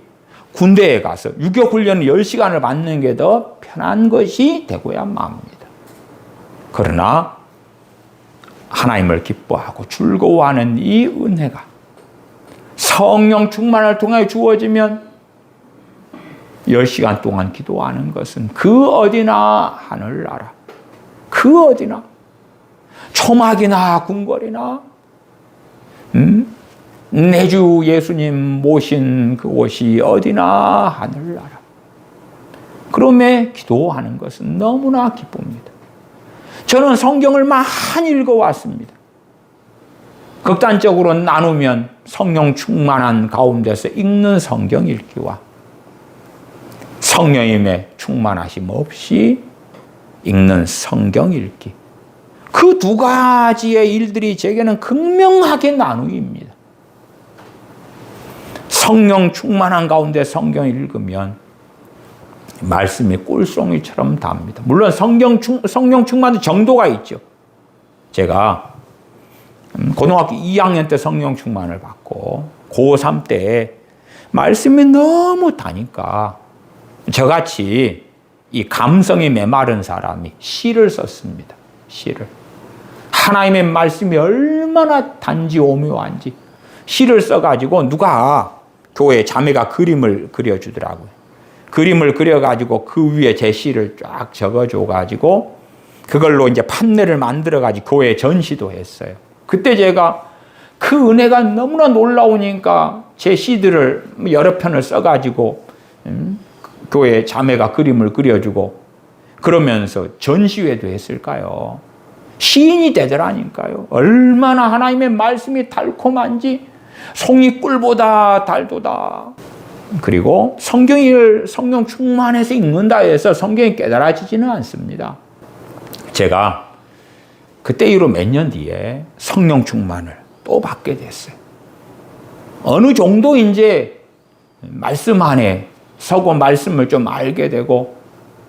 군대에 가서 유교 훈련을 10시간을 받는 게 더 편한 것이 되고야 맙니다. 그러나 하나님을 기뻐하고 즐거워하는 이 은혜가 성령 충만을 통해 주어지면 10시간 동안 기도하는 것은 그 어디나 하늘나라, 그 어디나 초막이나 궁궐이나 내주 예수님 모신 그곳이 어디나 하늘나라. 그럼에 기도하는 것은 너무나 기쁩니다. 저는 성경을 많이 읽어왔습니다. 극단적으로 나누면 성령 충만한 가운데서 읽는 성경 읽기와 성령님의 충만하심 없이 읽는 성경 읽기, 그 두 가지의 일들이 제게는 극명하게 나누입니다. 성령 충만한 가운데 성경 읽으면 말씀이 꿀송이처럼 답니다. 물론 성령 충만의 정도가 있죠. 제가 고등학교 2학년 때 성령 충만을 받고 고3 때 말씀이 너무 다니까 저같이 이 감성이 메마른 사람이 시를 썼습니다. 시를. 하나님의 말씀이 얼마나 단지 오묘한지 시를 써가지고 누가 교회 자매가 그림을 그려주더라고요. 그림을 그려가지고 그 위에 제 시를 쫙 적어줘가지고 그걸로 이제 판넬을 만들어가지고 교회에 전시도 했어요. 그때 제가 그 은혜가 너무나 놀라우니까 제 시들을 여러 편을 써가지고 교회 자매가 그림을 그려주고 그러면서 전시회도 했을까요? 시인이 되더라니까요. 얼마나 하나님의 말씀이 달콤한지 송이꿀보다 달도다. 그리고 성령 충만해서 읽는다 해서 성경이 깨달아지지는 않습니다. 제가 그때 이후로 몇 년 뒤에 성령 충만을 또 받게 됐어요. 어느 정도 이제 말씀 안에 서고 말씀을 좀 알게 되고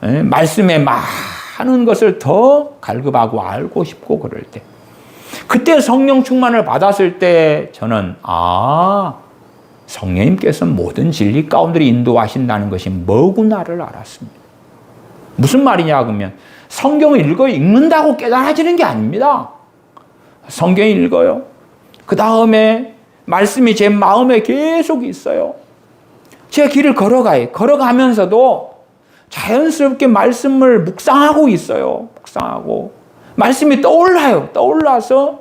말씀에 많은 것을 더 갈급하고 알고 싶고 그럴 때 그때 성령 충만을 받았을 때 저는 성령님께서 모든 진리 가운데 인도하신다는 것이 뭐구나를 알았습니다. 무슨 말이냐 그러면 성경을 읽는다고 깨달아지는 게 아닙니다. 성경 읽어요. 그 다음에 말씀이 제 마음에 계속 있어요. 제 길을 걸어가면서도 자연스럽게 말씀을 묵상하고 있어요. 묵상하고 말씀이 떠올라서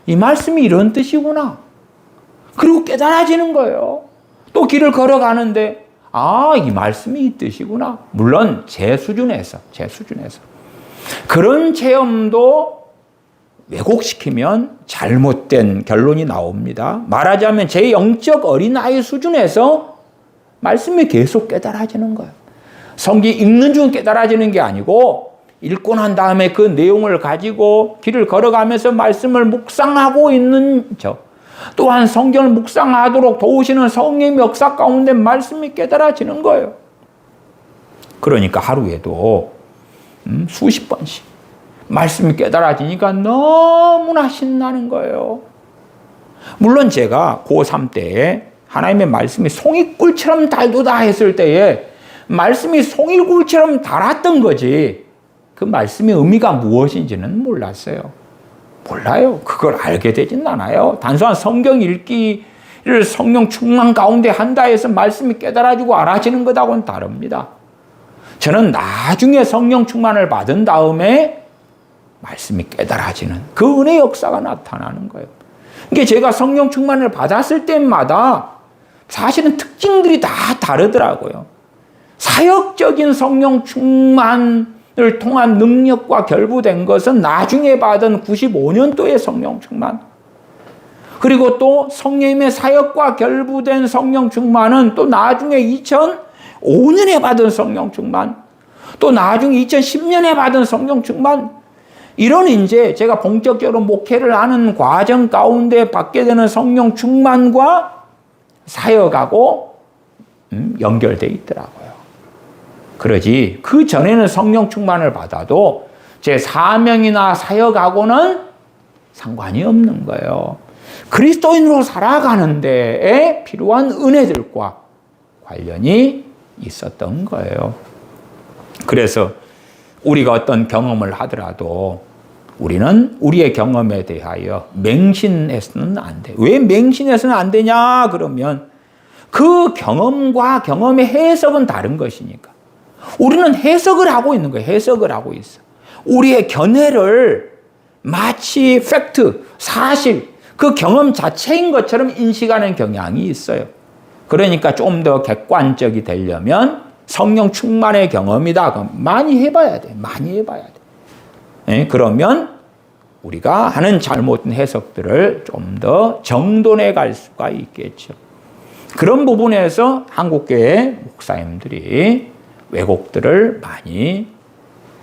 이 말씀이 이런 뜻이구나. 그리고 깨달아지는 거예요. 또 길을 걸어가는데 이 말씀이 이 뜻이구나. 물론 제 수준에서 그런 체험도 왜곡시키면 잘못된 결론이 나옵니다. 말하자면 제 영적 어린아이 수준에서 말씀이 계속 깨달아지는 거예요. 성경 읽는 중 깨달아지는 게 아니고 읽고 난 다음에 그 내용을 가지고 길을 걸어가면서 말씀을 묵상하고 있는 저 또한 성경을 묵상하도록 도우시는 성령의 역사 가운데 말씀이 깨달아지는 거예요. 그러니까 하루에도 수십 번씩 말씀이 깨달아지니까 너무나 신나는 거예요. 물론 제가 고3 때에 하나님의 말씀이 송이꿀처럼 달도다 했을 때에 말씀이 송이꿀처럼 달았던 거지 그 말씀의 의미가 무엇인지는 몰랐어요. 몰라요. 그걸 알게 되진 않아요. 단순한 성경 읽기를 성령 충만 가운데 한다 해서 말씀이 깨달아지고 알아지는 것하고는 다릅니다. 저는 나중에 성령 충만을 받은 다음에 말씀이 깨달아지는 그 은혜의 역사가 나타나는 거예요. 이게 제가 성령 충만을 받았을 때마다 사실은 특징들이 다 다르더라고요. 사역적인 성령 충만을 통한 능력과 결부된 것은 나중에 받은 95년도의 성령 충만. 그리고 또 성령님의 사역과 결부된 성령 충만은 또 나중에 2005년에 받은 성령 충만. 또 나중에 2010년에 받은 성령 충만. 이런 이제 제가 본격적으로 목회를 하는 과정 가운데 받게 되는 성령 충만과 사역하고 연결되어 있더라고요. 그러지 그 전에는 성령 충만을 받아도 제 사명이나 사역하고는 상관이 없는 거예요. 그리스도인으로 살아가는 데에 필요한 은혜들과 관련이 있었던 거예요. 그래서 우리가 어떤 경험을 하더라도 우리는 우리의 경험에 대하여 맹신해서는 안 돼. 왜 맹신해서는 안 되냐? 그러면 그 경험과 경험의 해석은 다른 것이니까. 우리는 해석을 하고 있는 거예요. 해석을 하고 있어. 우리의 견해를 마치 팩트, 사실, 그 경험 자체인 것처럼 인식하는 경향이 있어요. 그러니까 좀 더 객관적이 되려면 성령 충만의 경험이다. 그럼 많이 해봐야 돼. 많이 해봐야 돼. 네, 그러면 우리가 하는 잘못된 해석들을 좀 더 정돈해 갈 수가 있겠죠. 그런 부분에서 한국교회 목사님들이 왜곡들을 많이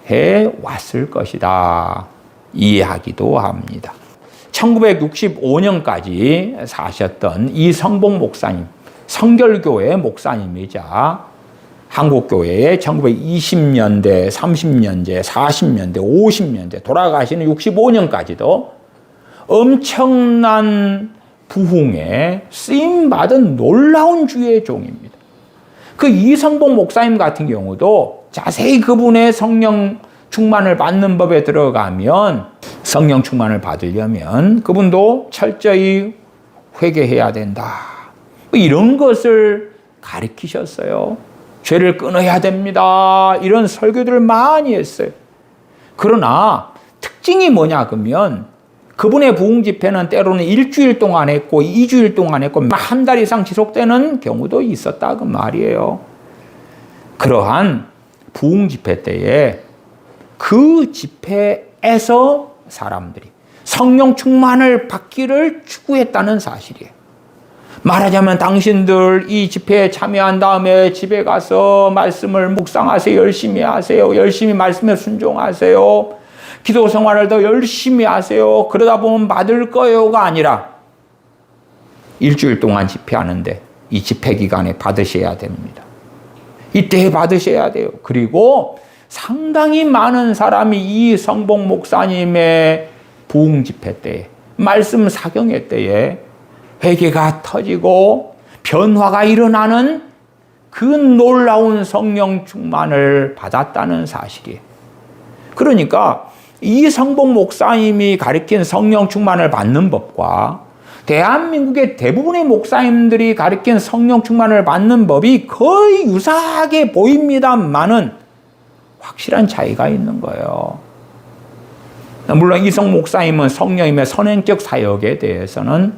해왔을 것이다. 이해하기도 합니다. 1965년까지 사셨던 이성복 목사님, 성결교회 목사님이자 한국교회의 1920년대, 30년대, 40년대, 50년대 돌아가시는 65년까지도 엄청난 부흥에 쓰임받은 놀라운 주의 종입니다. 그 이성복 목사님 같은 경우도 자세히 그분의 성령 충만을 받는 법에 들어가면 성령 충만을 받으려면 그분도 철저히 회개해야 된다. 이런 것을 가르치셨어요. 죄를 끊어야 됩니다. 이런 설교들을 많이 했어요. 그러나 특징이 뭐냐 그러면 그분의 부흥 집회는 때로는 일주일 동안 했고 2주일 동안 했고 한 달 이상 지속되는 경우도 있었다 그 말이에요. 그러한 부흥 집회 때에 그 집회에서 사람들이 성령 충만을 받기를 추구했다는 사실이에요. 말하자면 당신들 이 집회에 참여한 다음에 집에 가서 말씀을 묵상하세요. 열심히 하세요. 열심히 말씀에 순종하세요. 기도 생활을 더 열심히 하세요. 그러다 보면 받을 거예요가 아니라 일주일 동안 집회하는데 이 집회 기간에 받으셔야 됩니다. 이때 받으셔야 돼요. 그리고 상당히 많은 사람이 이 성복 목사님의 부흥 집회 때에 말씀 사경회 때에 회개가 터지고 변화가 일어나는 그 놀라운 성령 충만을 받았다는 사실이에요. 그러니까 이 성복 목사님이 가르친 성령 충만을 받는 법과 대한민국의 대부분의 목사님들이 가르친 성령 충만을 받는 법이 거의 유사하게 보입니다만은 확실한 차이가 있는 거예요. 물론 이성 목사님은 성령님의 선행적 사역에 대해서는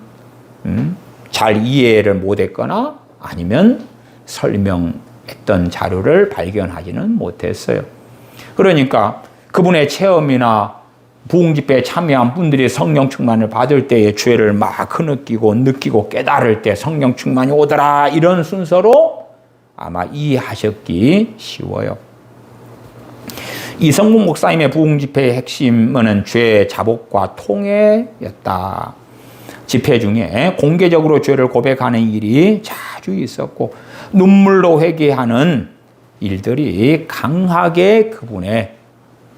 잘 이해를 못했거나 아니면 설명했던 자료를 발견하지는 못했어요. 그러니까 그분의 체험이나 부흥 집회에 참여한 분들이 성령 충만을 받을 때의 죄를 막 느끼고 깨달을 때 성령 충만이 오더라 이런 순서로 아마 이해하셨기 쉬워요. 이성복 목사님의 부흥 집회의 핵심은 죄 자복과 통회였다. 집회 중에 공개적으로 죄를 고백하는 일이 자주 있었고 눈물로 회개하는 일들이 강하게 그분의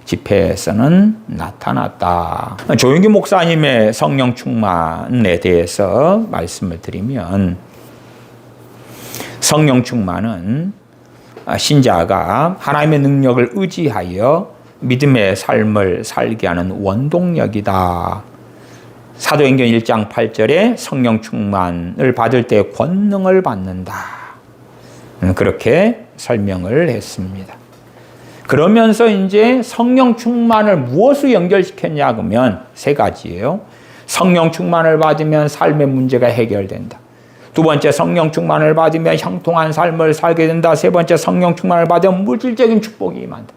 집회에서는 나타났다. 조영기 목사님의 성령 충만에 대해서 말씀을 드리면 성령 충만은 신자가 하나님의 능력을 의지하여 믿음의 삶을 살게 하는 원동력이다. 사도행전 1장 8절에 성령 충만을 받을 때 권능을 받는다. 그렇게 설명을 했습니다. 그러면서 이제 성령 충만을 무엇으로 연결시켰냐 그러면 세 가지예요. 성령 충만을 받으면 삶의 문제가 해결된다. 두 번째, 성령 충만을 받으면 형통한 삶을 살게 된다. 세 번째, 성령 충만을 받으면 물질적인 축복이 임한다.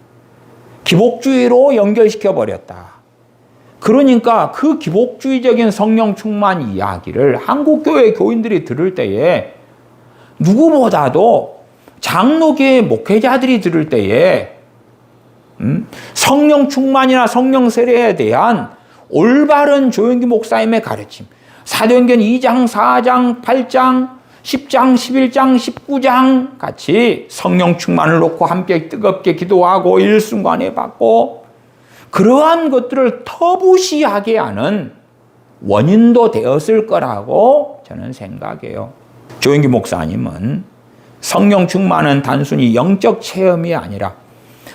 기복주의로 연결시켜버렸다. 그러니까 그 기복주의적인 성령 충만 이야기를 한국교회 교인들이 들을 때에 누구보다도 장로교회 목회자들이 들을 때에 성령 충만이나 성령 세례에 대한 올바른 조영기 목사님의 가르침, 사도행전 2장, 4장, 8장, 10장, 11장, 19장 같이 성령 충만을 놓고 함께 뜨겁게 기도하고 일순간에 받고 그러한 것들을 터부시하게 하는 원인도 되었을 거라고 저는 생각해요. 조영기 목사님은 성령 충만은 단순히 영적 체험이 아니라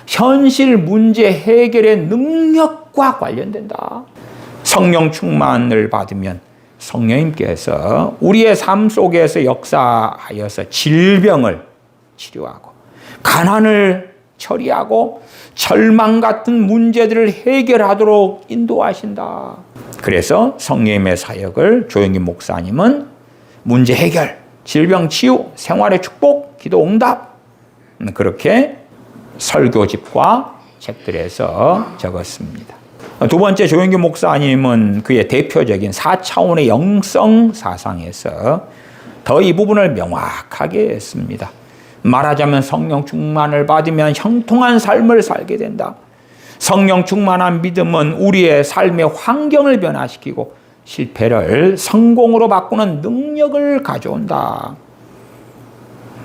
현실 문제 해결의 능력과 관련된다. 성령 충만을 받으면 성령님께서 우리의 삶 속에서 역사하여서 질병을 치료하고 가난을 처리하고 절망 같은 문제들을 해결하도록 인도하신다. 그래서 성령님의 사역을 조영기 목사님은 문제 해결, 질병 치유, 생활의 축복, 기도 응답 그렇게 설교집과 책들에서 적었습니다. 두 번째 조영기 목사님은 그의 대표적인 4차원의 영성 사상에서 더 이 부분을 명확하게 했습니다. 말하자면 성령 충만을 받으면 형통한 삶을 살게 된다. 성령 충만한 믿음은 우리의 삶의 환경을 변화시키고 실패를 성공으로 바꾸는 능력을 가져온다.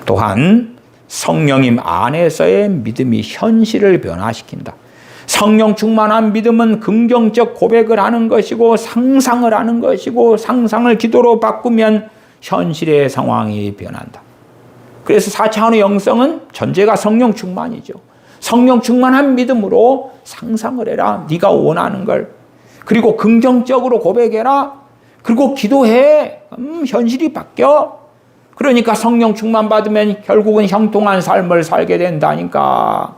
또한 성령님 안에서의 믿음이 현실을 변화시킨다. 성령 충만한 믿음은 긍정적 고백을 하는 것이고 상상을 하는 것이고 상상을 기도로 바꾸면 현실의 상황이 변한다. 그래서 4차원의 영성은 전제가 성령 충만이죠. 성령 충만한 믿음으로 상상을 해라. 네가 원하는 걸. 그리고 긍정적으로 고백해라. 그리고 기도해. 현실이 바뀌어. 그러니까 성령 충만 받으면 결국은 형통한 삶을 살게 된다니까.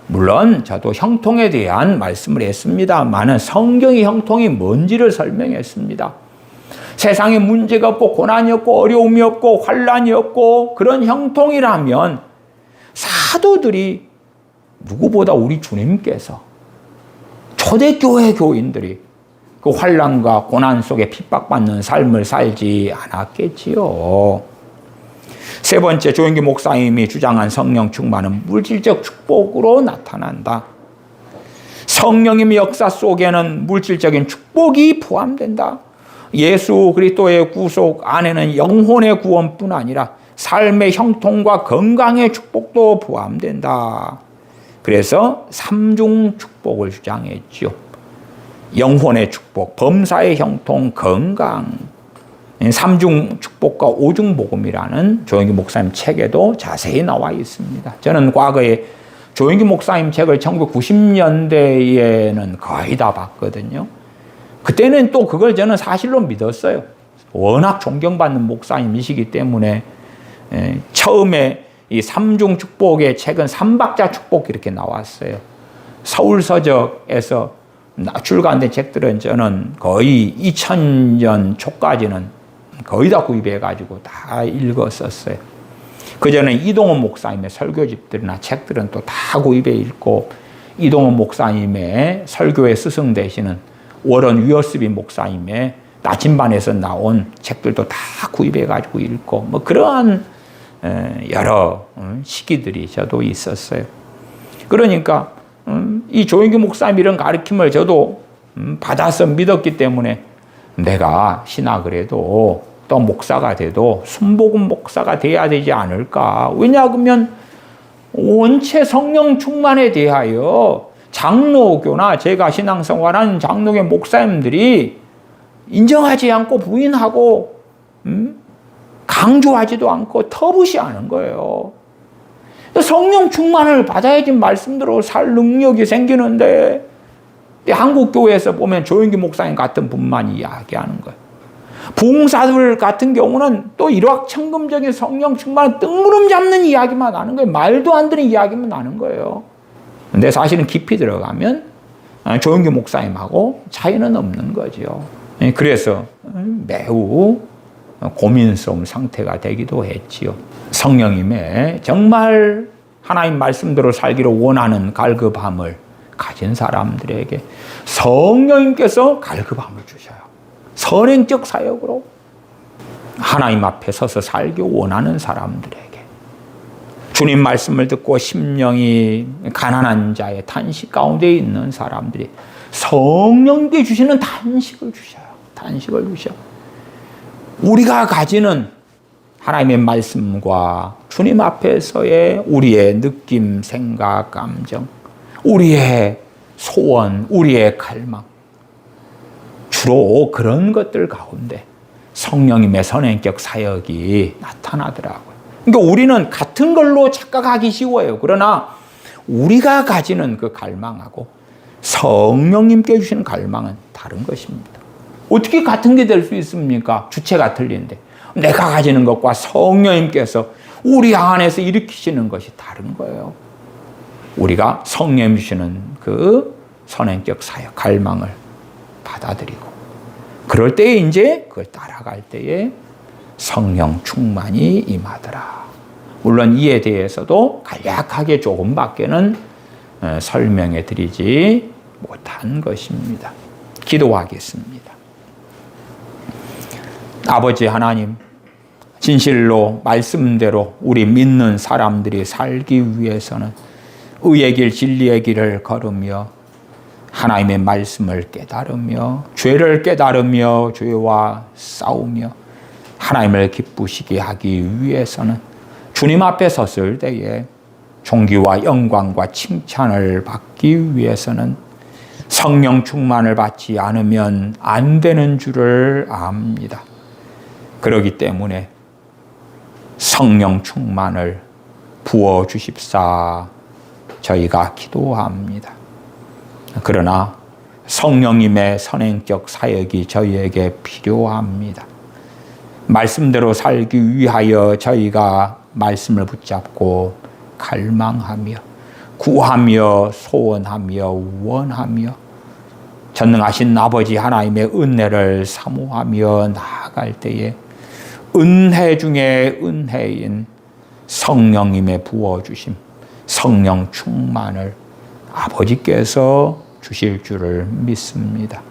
물론 저도 형통에 대한 말씀을 했습니다만 성경의 형통이 뭔지를 설명했습니다. 세상에 문제가 없고 고난이 없고 어려움이 없고 환난이 없고 그런 형통이라면 사도들이 누구보다 우리 주님께서 초대교회 교인들이 그 환난과 고난 속에 핍박받는 삶을 살지 않았겠지요. 세 번째, 조영기 목사님이 주장한 성령 충만은 물질적 축복으로 나타난다. 성령님의 역사 속에는 물질적인 축복이 포함된다. 예수 그리스도의 구속 안에는 영혼의 구원뿐 아니라 삶의 형통과 건강의 축복도 포함된다. 그래서 삼중 축복을 주장했죠. 영혼의 축복, 범사의 형통, 건강. 삼중 축복과 오중 복음이라는 조영기 목사님 책에도 자세히 나와 있습니다. 저는 과거에 조영기 목사님 책을 1990년대에는 거의 다 봤거든요. 그때는 또 그걸 저는 사실로 믿었어요. 워낙 존경받는 목사님이시기 때문에 처음에 이 삼중 축복의 책은 삼박자 축복 이렇게 나왔어요. 서울서적에서 출간된 책들은 저는 거의 2000년 초까지는 거의 다 구입해가지고 다 읽었었어요. 그전에 이동원 목사님의 설교집들이나 책들은 또 다 구입해 읽고 이동원 목사님의 설교의 스승 되시는 워런 위어스비 목사님의 나침반에서 나온 책들도 다 구입해가지고 읽고 뭐 그러한 여러 시기들이 저도 있었어요. 그러니까 이 조영기 목사님 이런 가르침을 저도 받아서 믿었기 때문에 내가 신학을 해도 또 목사가 돼도 순복음 목사가 돼야 되지 않을까. 왜냐하면 원체 성령 충만에 대하여 장로교나 제가 신앙생활하는 장로교 목사님들이 인정하지 않고 부인하고 강조하지도 않고 터부시하는 거예요. 성령 충만을 받아야지 말씀대로 살 능력이 생기는데 한국 교회에서 보면 조영기 목사님 같은 분만 이야기하는 거예요. 부흥사들 같은 경우는 또 일확천금적인 성령 충만을 뜬구름 잡는 이야기만 하는 거예요. 말도 안 되는 이야기만 하는 거예요. 근데 사실은 깊이 들어가면 조영기 목사님하고 차이는 없는 거죠. 그래서 매우 고민스러운 상태가 되기도 했지요. 성령님의 정말 하나님 말씀대로 살기를 원하는 갈급함을 가진 사람들에게 성령님께서 갈급함을 주셔요. 선행적 사역으로 하나님 앞에 서서 살기 원하는 사람들에게 주님 말씀을 듣고 심령이 가난한 자의 탄식 가운데 있는 사람들이 성령님께 주시는 단식을 주셔요. 단식을 주셔. 우리가 가지는 하나님의 말씀과 주님 앞에서의 우리의 느낌, 생각, 감정, 우리의 소원, 우리의 갈망, 주로 그런 것들 가운데 성령님의 선행적 사역이 나타나더라고요. 그러니까 우리는 같은 걸로 착각하기 쉬워요. 그러나 우리가 가지는 그 갈망하고 성령님께 주시는 갈망은 다른 것입니다. 어떻게 같은 게 될 수 있습니까? 주체가 틀린데. 내가 가지는 것과 성령님께서 우리 안에서 일으키시는 것이 다른 거예요. 우리가 성령 주시는 그 선행적 사역, 갈망을 받아들이고 그럴 때에 이제 그걸 따라갈 때에 성령 충만이 임하더라. 물론 이에 대해서도 간략하게 조금밖에는 설명해 드리지 못한 것입니다. 기도하겠습니다. 아버지 하나님, 진실로 말씀대로 우리 믿는 사람들이 살기 위해서는 의의 길, 진리의 길을 걸으며 하나님의 말씀을 깨달으며 죄를 깨달으며 죄와 싸우며 하나님을 기쁘시게 하기 위해서는 주님 앞에 섰을 때에 존귀와 영광과 칭찬을 받기 위해서는 성령 충만을 받지 않으면 안 되는 줄을 압니다. 그렇기 때문에 성령 충만을 부어주십사 저희가 기도합니다. 그러나 성령님의 선행적 사역이 저희에게 필요합니다. 말씀대로 살기 위하여 저희가 말씀을 붙잡고 갈망하며 구하며 소원하며 원하며 전능하신 아버지 하나님의 은혜를 사모하며 나아갈 때에 은혜 중에 은혜인 성령님의 부어주심, 성령 충만을 아버지께서 주실 줄을 믿습니다.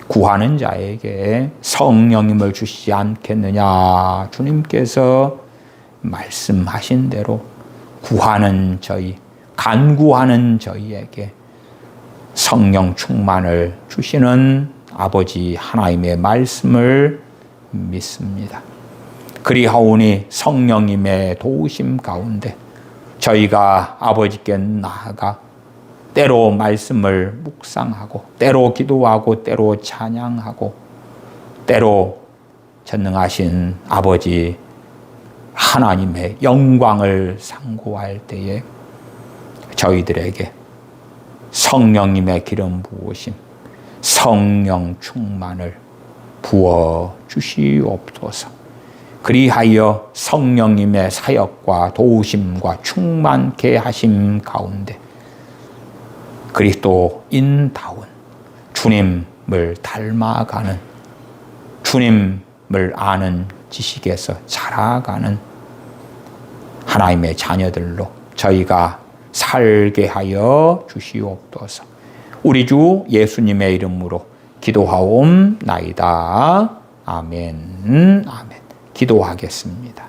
구하는 자에게 성령님을 주시지 않겠느냐 주님께서 말씀하신 대로 구하는 저희, 간구하는 저희에게 성령 충만을 주시는 아버지 하나님의 말씀을 믿습니다. 그리하오니 성령님의 도우심 가운데 저희가 아버지께 나아가 때로 말씀을 묵상하고 때로 기도하고 때로 찬양하고 때로 전능하신 아버지 하나님의 영광을 상고할 때에 저희들에게 성령님의 기름 부으심, 성령 충만을 부어 주시옵소서. 그리하여 성령님의 사역과 도우심과 충만케 하심 가운데 그리스도인다운 주님을 닮아가는, 주님을 아는 지식에서 자라가는 하나님의 자녀들로 저희가 살게 하여 주시옵소서. 우리 주 예수님의 이름으로 기도하옵나이다. 아멘. 아멘. 기도하겠습니다.